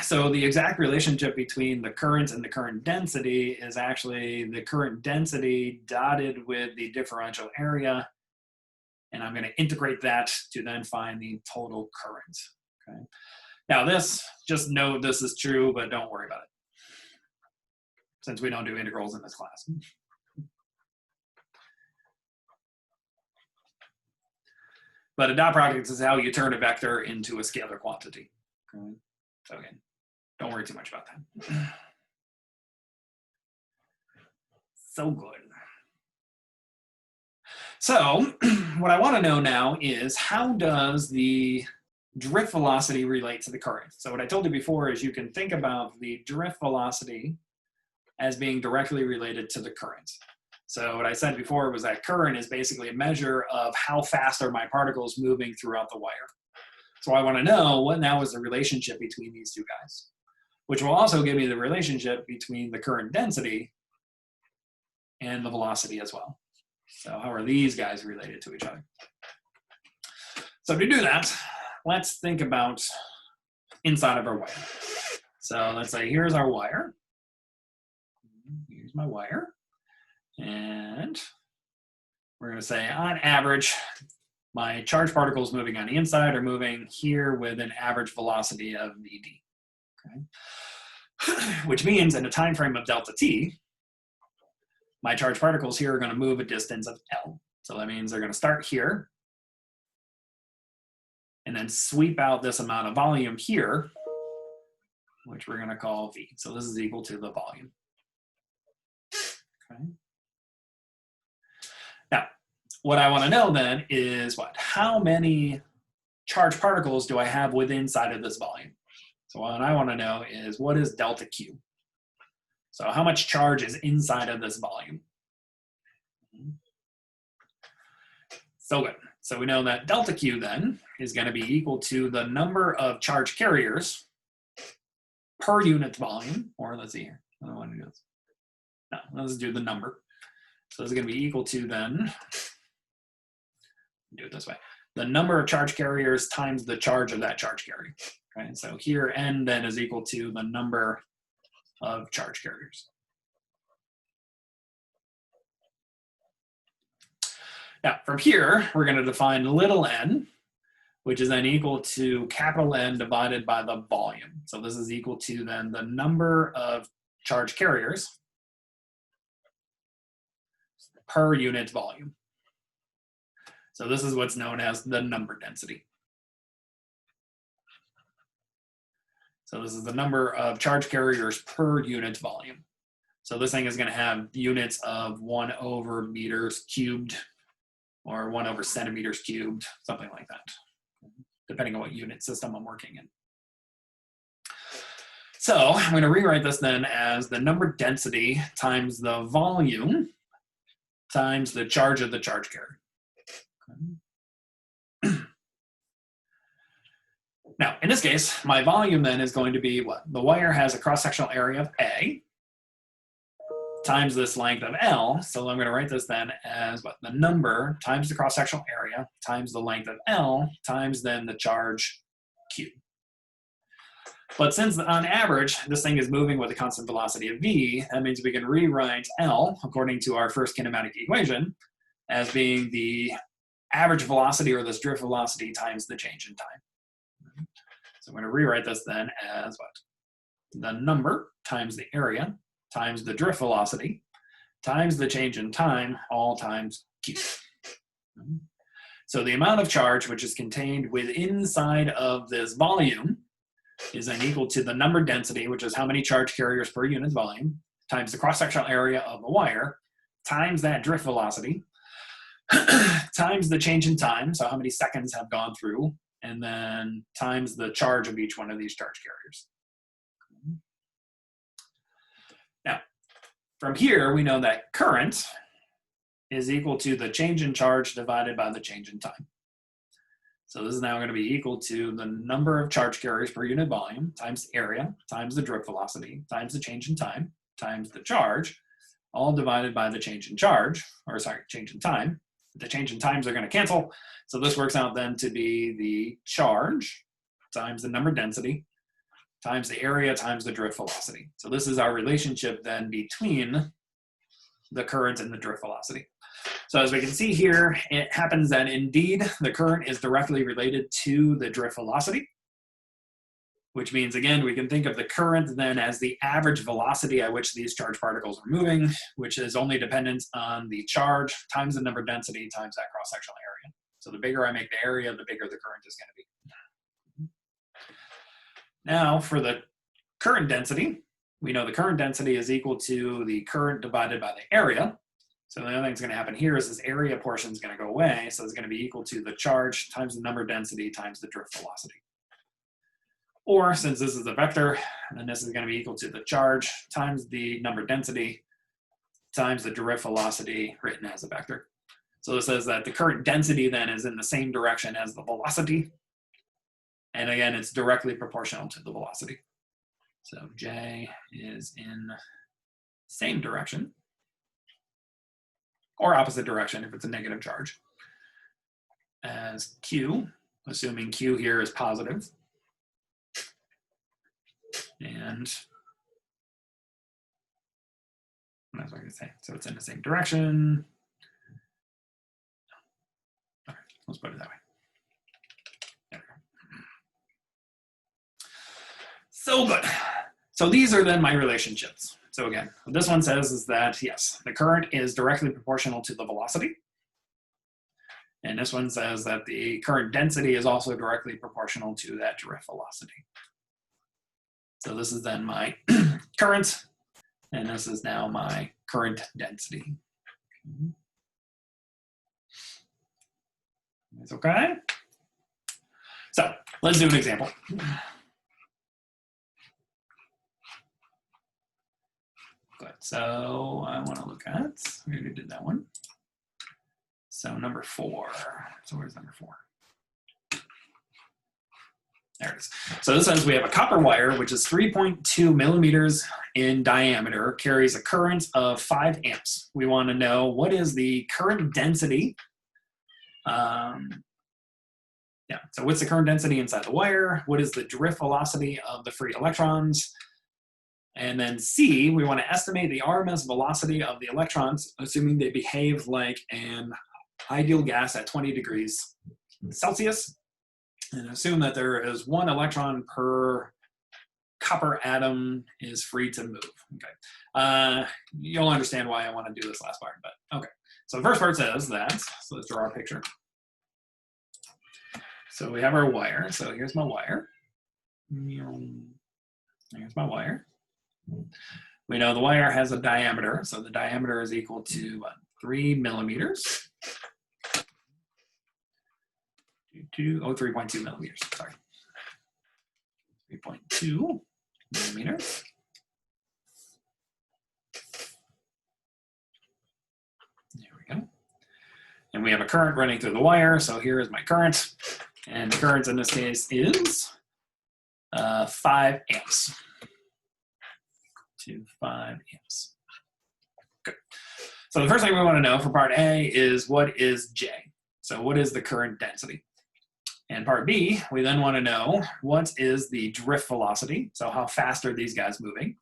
[SPEAKER 1] So the exact relationship between the current and the current density is actually the current density dotted with the differential area, and I'm going to integrate that to then find the total current. Okay. Now this, just know this is true, but don't worry about it, since we don't do integrals in this class. But a dot product is how you turn a vector into a scalar quantity. Okay. So again, don't worry too much about that. So good. So what I want to know now is, how does the drift velocity relate to the current? So what I told you before is you can think about the drift velocity as being directly related to the current. So what I said before was that current is basically a measure of how fast are my particles moving throughout the wire. So I want to know what now is the relationship between these two guys, which will also give me the relationship between the current density and the velocity as well. So how are these guys related to each other? So to do that, let's think about inside of our wire. So let's say here's our wire. Here's my wire. And we're going to say on average, my charged particles moving on the inside are moving here with an average velocity of vd. Okay? Which means in a time frame of delta t, my charged particles here are going to move a distance of L. So that means they're going to start here and then sweep out this amount of volume here, which we're going to call V. So this is equal to the volume. Okay. Now, what I want to know then is what? How many charged particles do I have within inside of this volume? So what I want to know is what is delta Q? So how much charge is inside of this volume? So good. So we know that delta Q then is going to be equal to the number of charge carriers per unit volume, or let's see here. I don't want to do this. No, let's do the number. So this is going to be equal to then, do it this way, the number of charge carriers times the charge of that charge carrier. Okay, so here N then is equal to the number of charge carriers. Now, from here, we're going to define little n, which is then equal to capital N divided by the volume. So this is equal to then the number of charge carriers per unit volume. So this is what's known as the number density. So this is the number of charge carriers per unit volume. So this thing is going to have units of 1 over meters cubed or 1 over centimeters cubed, something like that, depending on what unit system I'm working in. So I'm going to rewrite this then as the number density times the volume times the charge of the charge carrier. Okay. Now, in this case, my volume then is going to be what? The wire has a cross-sectional area of A times this length of L. So I'm going to write this then as what? The number times the cross-sectional area times the length of L times then the charge Q. But since on average, this thing is moving with a constant velocity of V, that means we can rewrite L, according to our first kinematic equation, as being the average velocity or this drift velocity times the change in time. So I'm going to rewrite this then as what? The number times the area times the drift velocity times the change in time, all times Q. So the amount of charge which is contained inside of this volume is then equal to the number density, which is how many charge carriers per unit volume, times the cross-sectional area of the wire, times that drift velocity, times the change in time, so how many seconds have gone through, and then times the charge of each one of these charge carriers. Now, from here, we know that current is equal to the change in charge divided by the change in time. So this is now going to be equal to the number of charge carriers per unit volume times the area times the drift velocity times the change in time times the charge, all divided by the change in charge, or sorry, change in time. The change in times are going to cancel. So this works out then to be the charge times the number density times the area times the drift velocity. So this is our relationship then between the current and the drift velocity. So as we can see here, it happens that indeed the current is directly related to the drift velocity, which means, again, we can think of the current then as the average velocity at which these charged particles are moving, which is only dependent on the charge times the number density times that cross-sectional area. So the bigger I make the area, the bigger the current is going to be. Now, for the current density, we know the current density is equal to the current divided by the area. So the other thing that's going to happen here is this area portion is going to go away. So it's going to be equal to the charge times the number density times the drift velocity. Or since this is a vector, then this is going to be equal to the charge times the number density times the drift velocity written as a vector. So this says that the current density then is in the same direction as the velocity. And again, it's directly proportional to the velocity. So J is in same direction, or opposite direction if it's a negative charge, as Q assuming Q here is positive. And that's what I'm going to say. So it's in the same direction. All right, let's put it that way. There we go. So good. So these are then my relationships. So again, what this one says is that, yes, the current is directly proportional to the velocity. And this one says that the current density is also directly proportional to that drift velocity. So this is then my current, and this is now my current density. It's okay? So let's do an example. Good, so I want to look at, we already did that one. So number 4, so where's number 4? There it is. So this says we have a copper wire, which is 3.2 millimeters in diameter, carries a current of 5 amps. We want to know what is the current density. So what's the current density inside the wire? What is the drift velocity of the free electrons? And then C, we want to estimate the RMS velocity of the electrons, assuming they behave like an ideal gas at 20 degrees Celsius. And assume that there is 1 electron per copper atom is free to move. Okay, you'll understand why I want to do this last part, but okay. So the first part says that, so let's draw our picture. So we have our wire, so here's my wire. Here's my wire. We know the wire has a diameter, so the diameter is equal to 3 millimeters. 3.2 millimeters, sorry. 3.2 millimeters. There we go. And we have a current running through the wire, so here is my current. And the current in this case is 5 amps. To 5 amps. Good. So the first thing we want to know for part A is what is J? So what is the current density? And part B, we then want to know what is the drift velocity, so how fast are these guys moving?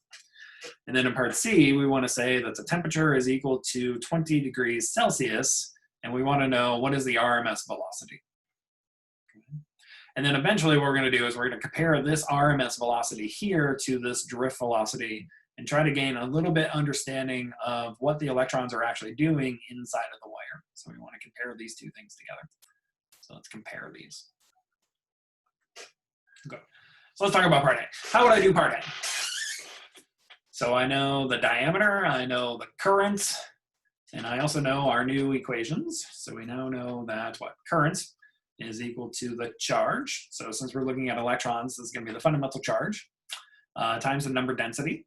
[SPEAKER 1] And then in part C, we want to say that the temperature is equal to 20 degrees Celsius, and we want to know what is the RMS velocity. And then eventually what we're going to do is we're going to compare this RMS velocity here to this drift velocity and try to gain a little bit understanding of what the electrons are actually doing inside of the wire. So we want to compare these two things together. So let's compare these. Good. So let's talk about part A. How would I do part A? So I know the diameter, I know the current, and I also know our new equations. So we now know that what? Current is equal to the charge. So since we're looking at electrons, this is going to be the fundamental charge times the number density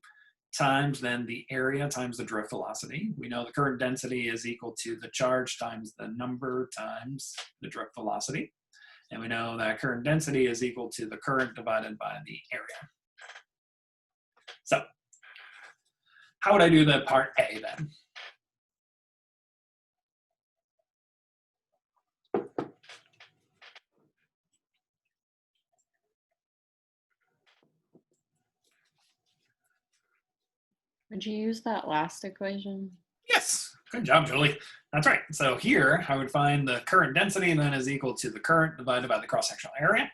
[SPEAKER 1] times then the area times the drift velocity. We know the current density is equal to the charge times the number times the drift velocity. And we know that current density is equal to the current divided by the area. So how would I do the part A then?
[SPEAKER 7] Would you use that last equation?
[SPEAKER 1] Yes, good job, Julie. That's right. So here I would find the current density then is equal to the current divided by the cross-sectional area.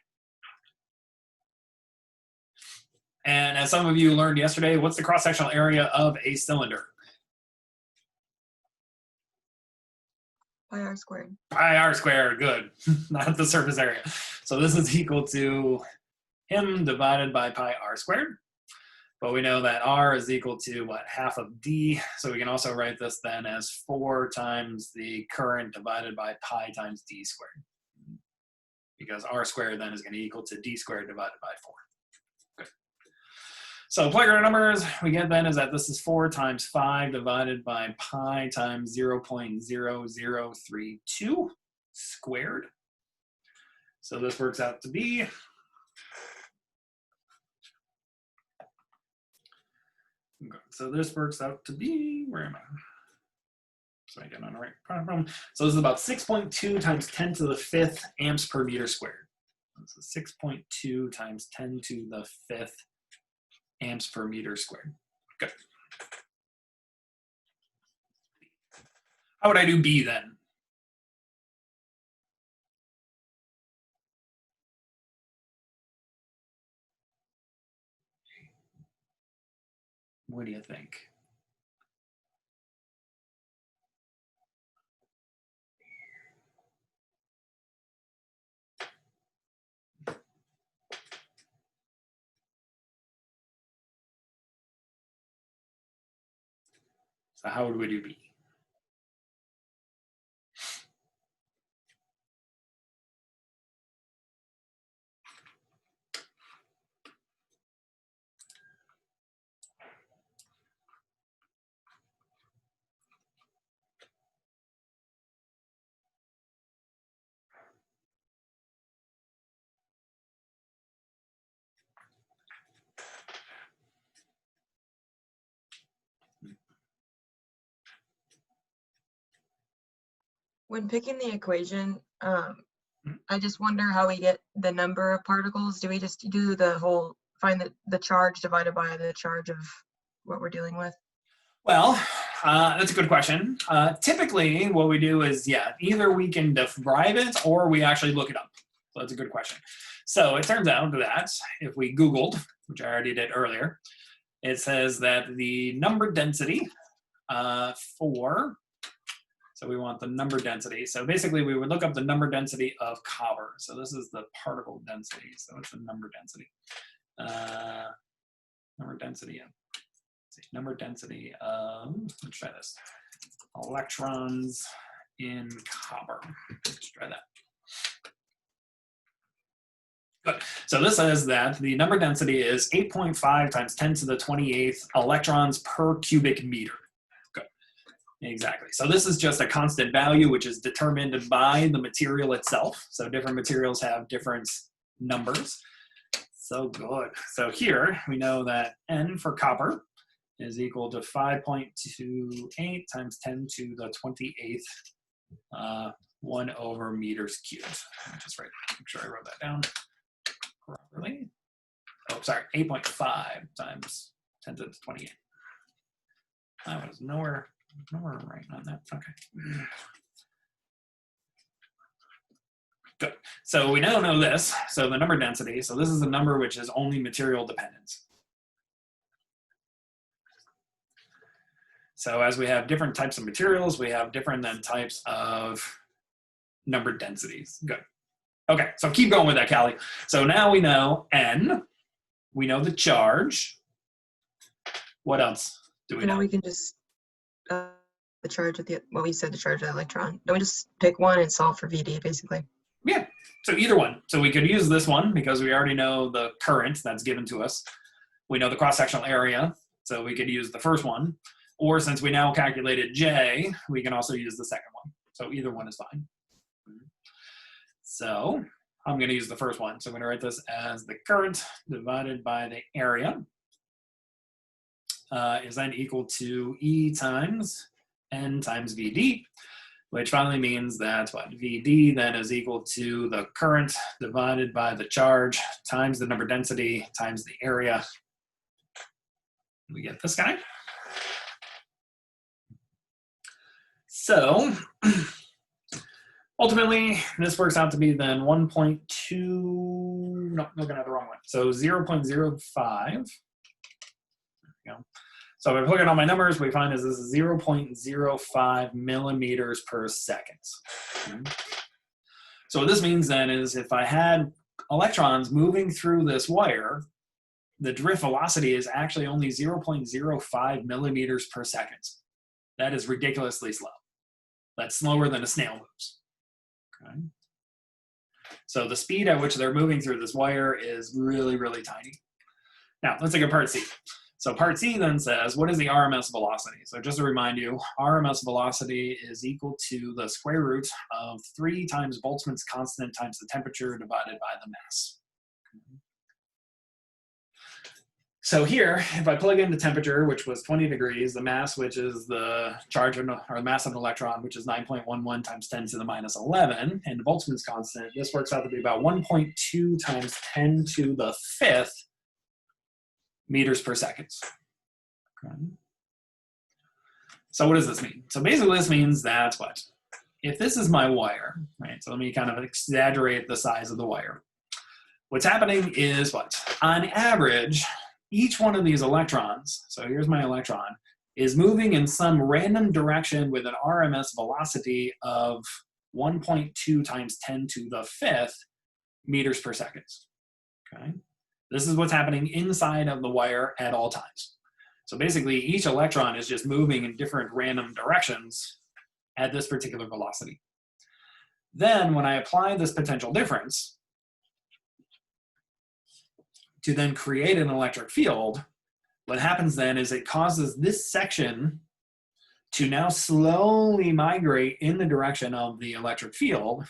[SPEAKER 1] And as some of you learned yesterday, what's the cross-sectional area of a cylinder?
[SPEAKER 5] Pi r squared.
[SPEAKER 1] Pi r squared, good. Not the surface area. So this is equal to him divided by pi r squared. But we know that r is equal to, what, half of d. So we can also write this then as 4 times the current divided by pi times d squared. Because r squared then is going to equal to d squared divided by 4. Good. So plug our numbers, we get then is that this is 4 times 5 divided by pi times 0.0032 squared. So this works out to be So this works out to be, where am I? So I get on the right problem. So this is about 6.2 times 10 to the 5th amps per meter squared. This is 6.2 times 10 to the 5th amps per meter squared. Good. How would I do B then? What do you think? So how would we do B?
[SPEAKER 5] When picking the equation, I just wonder how we get the number of particles. Do we just do the whole, find the charge divided by the charge of what we're dealing with?
[SPEAKER 1] Well, that's a good question. Typically, what we do is, yeah, either we can derive it or we actually look it up. So that's a good question. So it turns out that if we Googled, which I already did earlier, it says that the number density so we want the number density. So basically, we would look up the number density of copper. So this is the particle density. So it's the number density. Number density of, number density of, let's try this. Electrons in copper. Let's try that. Good. So this says that the number density is 8.5 times 10 to the 28th electrons per cubic meter. Good. Exactly. So this is just a constant value, which is determined by the material itself. So different materials have different numbers. So good. So here we know that N for copper is equal to 5.28 times 10 to the 28th 1 over meters cubed. I'll just make sure I wrote that down properly. Oh, sorry, 8.5 times 10 to the 28. I was nowhere right on that. Okay. Good. So we now know this. So the number density. So this is a number which is only material dependent. So as we have different types of materials, we have different then types of number densities. Good. Okay, so keep going with that, Callie. So now we know N. We know the charge. What else do we know?
[SPEAKER 5] We can just the charge of the, well, we said the charge of the electron. Don't we just pick one and solve for VD, basically?
[SPEAKER 1] Yeah, so either one. So we could use this one because we already know the current that's given to us. We know the cross-sectional area, so we could use the first one. Or since we now calculated J, we can also use the second one. So either one is fine. So I'm going to use the first one. So I'm going to write this as the current divided by the area is then equal to E times N times VD, which finally means that what VD then is equal to the current divided by the charge times the number density times the area. We get this guy. So ultimately, this works out to be then 1.2, no, looking at the wrong one. So 0.05. There we go. So if I plug in all my numbers, we find is this is 0.05 millimeters per second. Okay. So what this means then is if I had electrons moving through this wire, the drift velocity is actually only 0.05 millimeters per second. That is ridiculously slow. That's slower than a snail moves. Okay. So the speed at which they're moving through this wire is really, really tiny. Now, let's take a part C. So part C then says, what is the RMS velocity? So just to remind you, RMS velocity is equal to the square root of 3 times Boltzmann's constant times the temperature divided by the mass. So here, if I plug in the temperature, which was 20 degrees, the mass, which is the charge of, or the mass of an electron, which is 9.11 times 10 to the minus 11, and the Boltzmann's constant, this works out to be about 1.2 times 10 to the 5th meters per second. Okay. So what does this mean? So basically this means that what? If this is my wire, right? So let me kind of exaggerate the size of the wire. What's happening is what? On average, each one of these electrons, so here's my electron, is moving in some random direction with an RMS velocity of 1.2 times 10 to the 5th meters per second. Okay? This is what's happening inside of the wire at all times. So basically, each electron is just moving in different random directions at this particular velocity. Then when I apply this potential difference to then create an electric field, what happens then is it causes this section to now slowly migrate in the direction of the electric field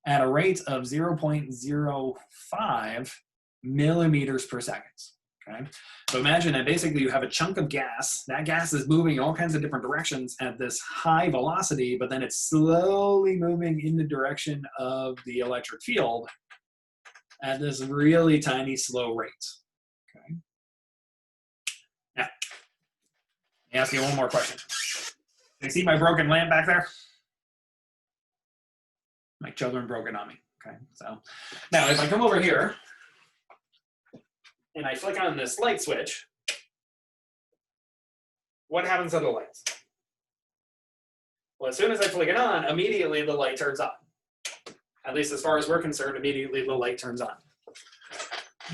[SPEAKER 1] at a rate of 0.05 millimeters per second. Okay? So imagine that basically you have a chunk of gas. That gas is moving in all kinds of different directions at this high velocity, but then it's slowly moving in the direction of the electric field at this really tiny, slow rate. Okay. Now, let me ask you one more question. Can you see my broken lamp back there? My children broke it on me. Okay, so now if I come over here and I flick on this light switch, what happens to the lights? Well, as soon as I flick it on, immediately the light turns on. At least as far as we're concerned, immediately the light turns on.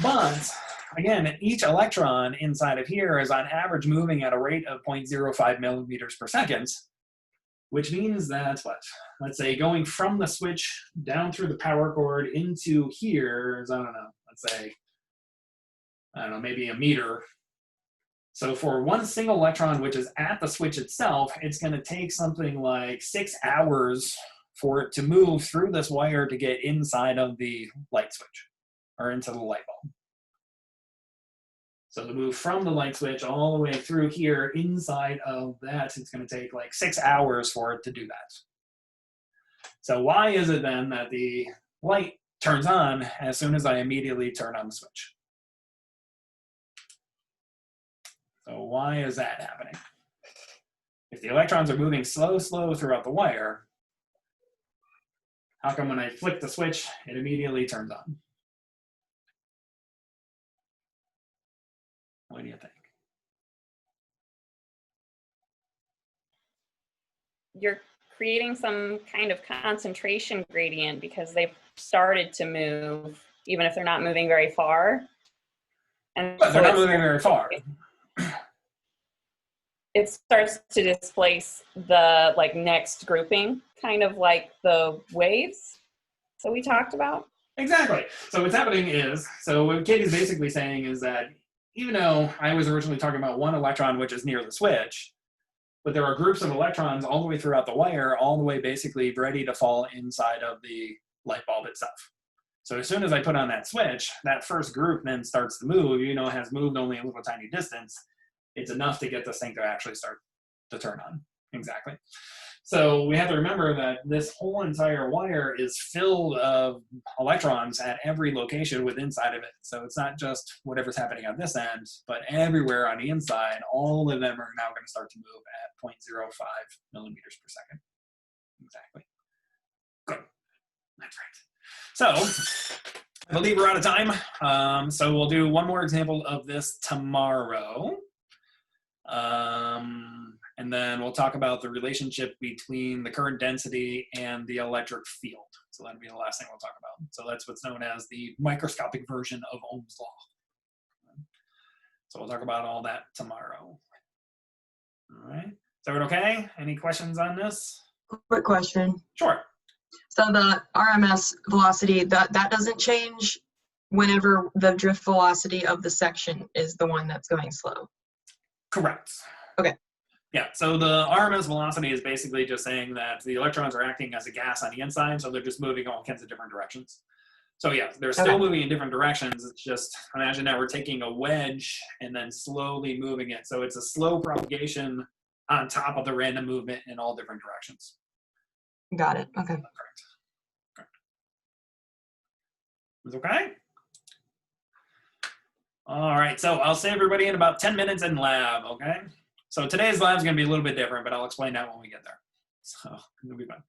[SPEAKER 1] But again, each electron inside of here is on average moving at a rate of 0.05 millimeters per second, which means that what? Let's say going from the switch down through the power cord into here is, I don't know, let's say, I don't know, maybe a meter. So for one single electron, which is at the switch itself, it's going to take something like 6 hours for it to move through this wire to get inside of the light switch or into the light bulb. So to move from the light switch all the way through here inside of that, it's going to take like 6 hours for it to do that. So why is it then that the light turns on as soon as I immediately turn on the switch? So why is that happening? If the electrons are moving slow throughout the wire, how come when I flick the switch, it immediately turns on? What do you think?
[SPEAKER 4] You're creating some kind of concentration gradient because they've started to move, even if they're not moving very far. And
[SPEAKER 1] But they're not moving very far.
[SPEAKER 4] It starts to displace the next grouping, kind of like the waves that we talked about.
[SPEAKER 1] Exactly. So what's happening is, so what Katie's basically saying is that even though I was originally talking about one electron which is near the switch, but there are groups of electrons all the way throughout the wire, all the way basically ready to fall inside of the light bulb itself. So as soon as I put on that switch, that first group then starts to move, even though it has moved only a little tiny distance. It's enough to get this thing to actually start to turn on. Exactly. So we have to remember that this whole entire wire is filled of electrons at every location within inside of it. So it's not just whatever's happening on this end, but everywhere on the inside, all of them are now going to start to move at 0.05 millimeters per second. Exactly. Good. That's right. So I believe we're out of time. So we'll do one more example of this tomorrow. And then we'll talk about the relationship between the current density and the electric field. So that'll be the last thing we'll talk about. So that's what's known as the microscopic version of Ohm's law. So we'll talk about all that tomorrow. All right. Is everyone okay? Any questions on this?
[SPEAKER 5] Quick question.
[SPEAKER 1] Sure.
[SPEAKER 5] So the RMS velocity, that doesn't change whenever the drift velocity of the section is the one that's going slow.
[SPEAKER 1] Correct.
[SPEAKER 5] Okay.
[SPEAKER 1] Yeah, so the RMS velocity is basically just saying that the electrons are acting as a gas on the inside, so they're just moving all kinds of different directions. So yeah, they're still
[SPEAKER 5] Okay.
[SPEAKER 1] moving in different directions. It's just, imagine that we're taking a wedge and then slowly moving it. So it's a slow propagation on top of the random movement in all different directions.
[SPEAKER 5] Got it. Okay.
[SPEAKER 1] Correct. Is okay? All right, so I'll see everybody in about 10 minutes in lab, okay? So today's lab is going to be a little bit different, but I'll explain that when we get there. So it'll be fun.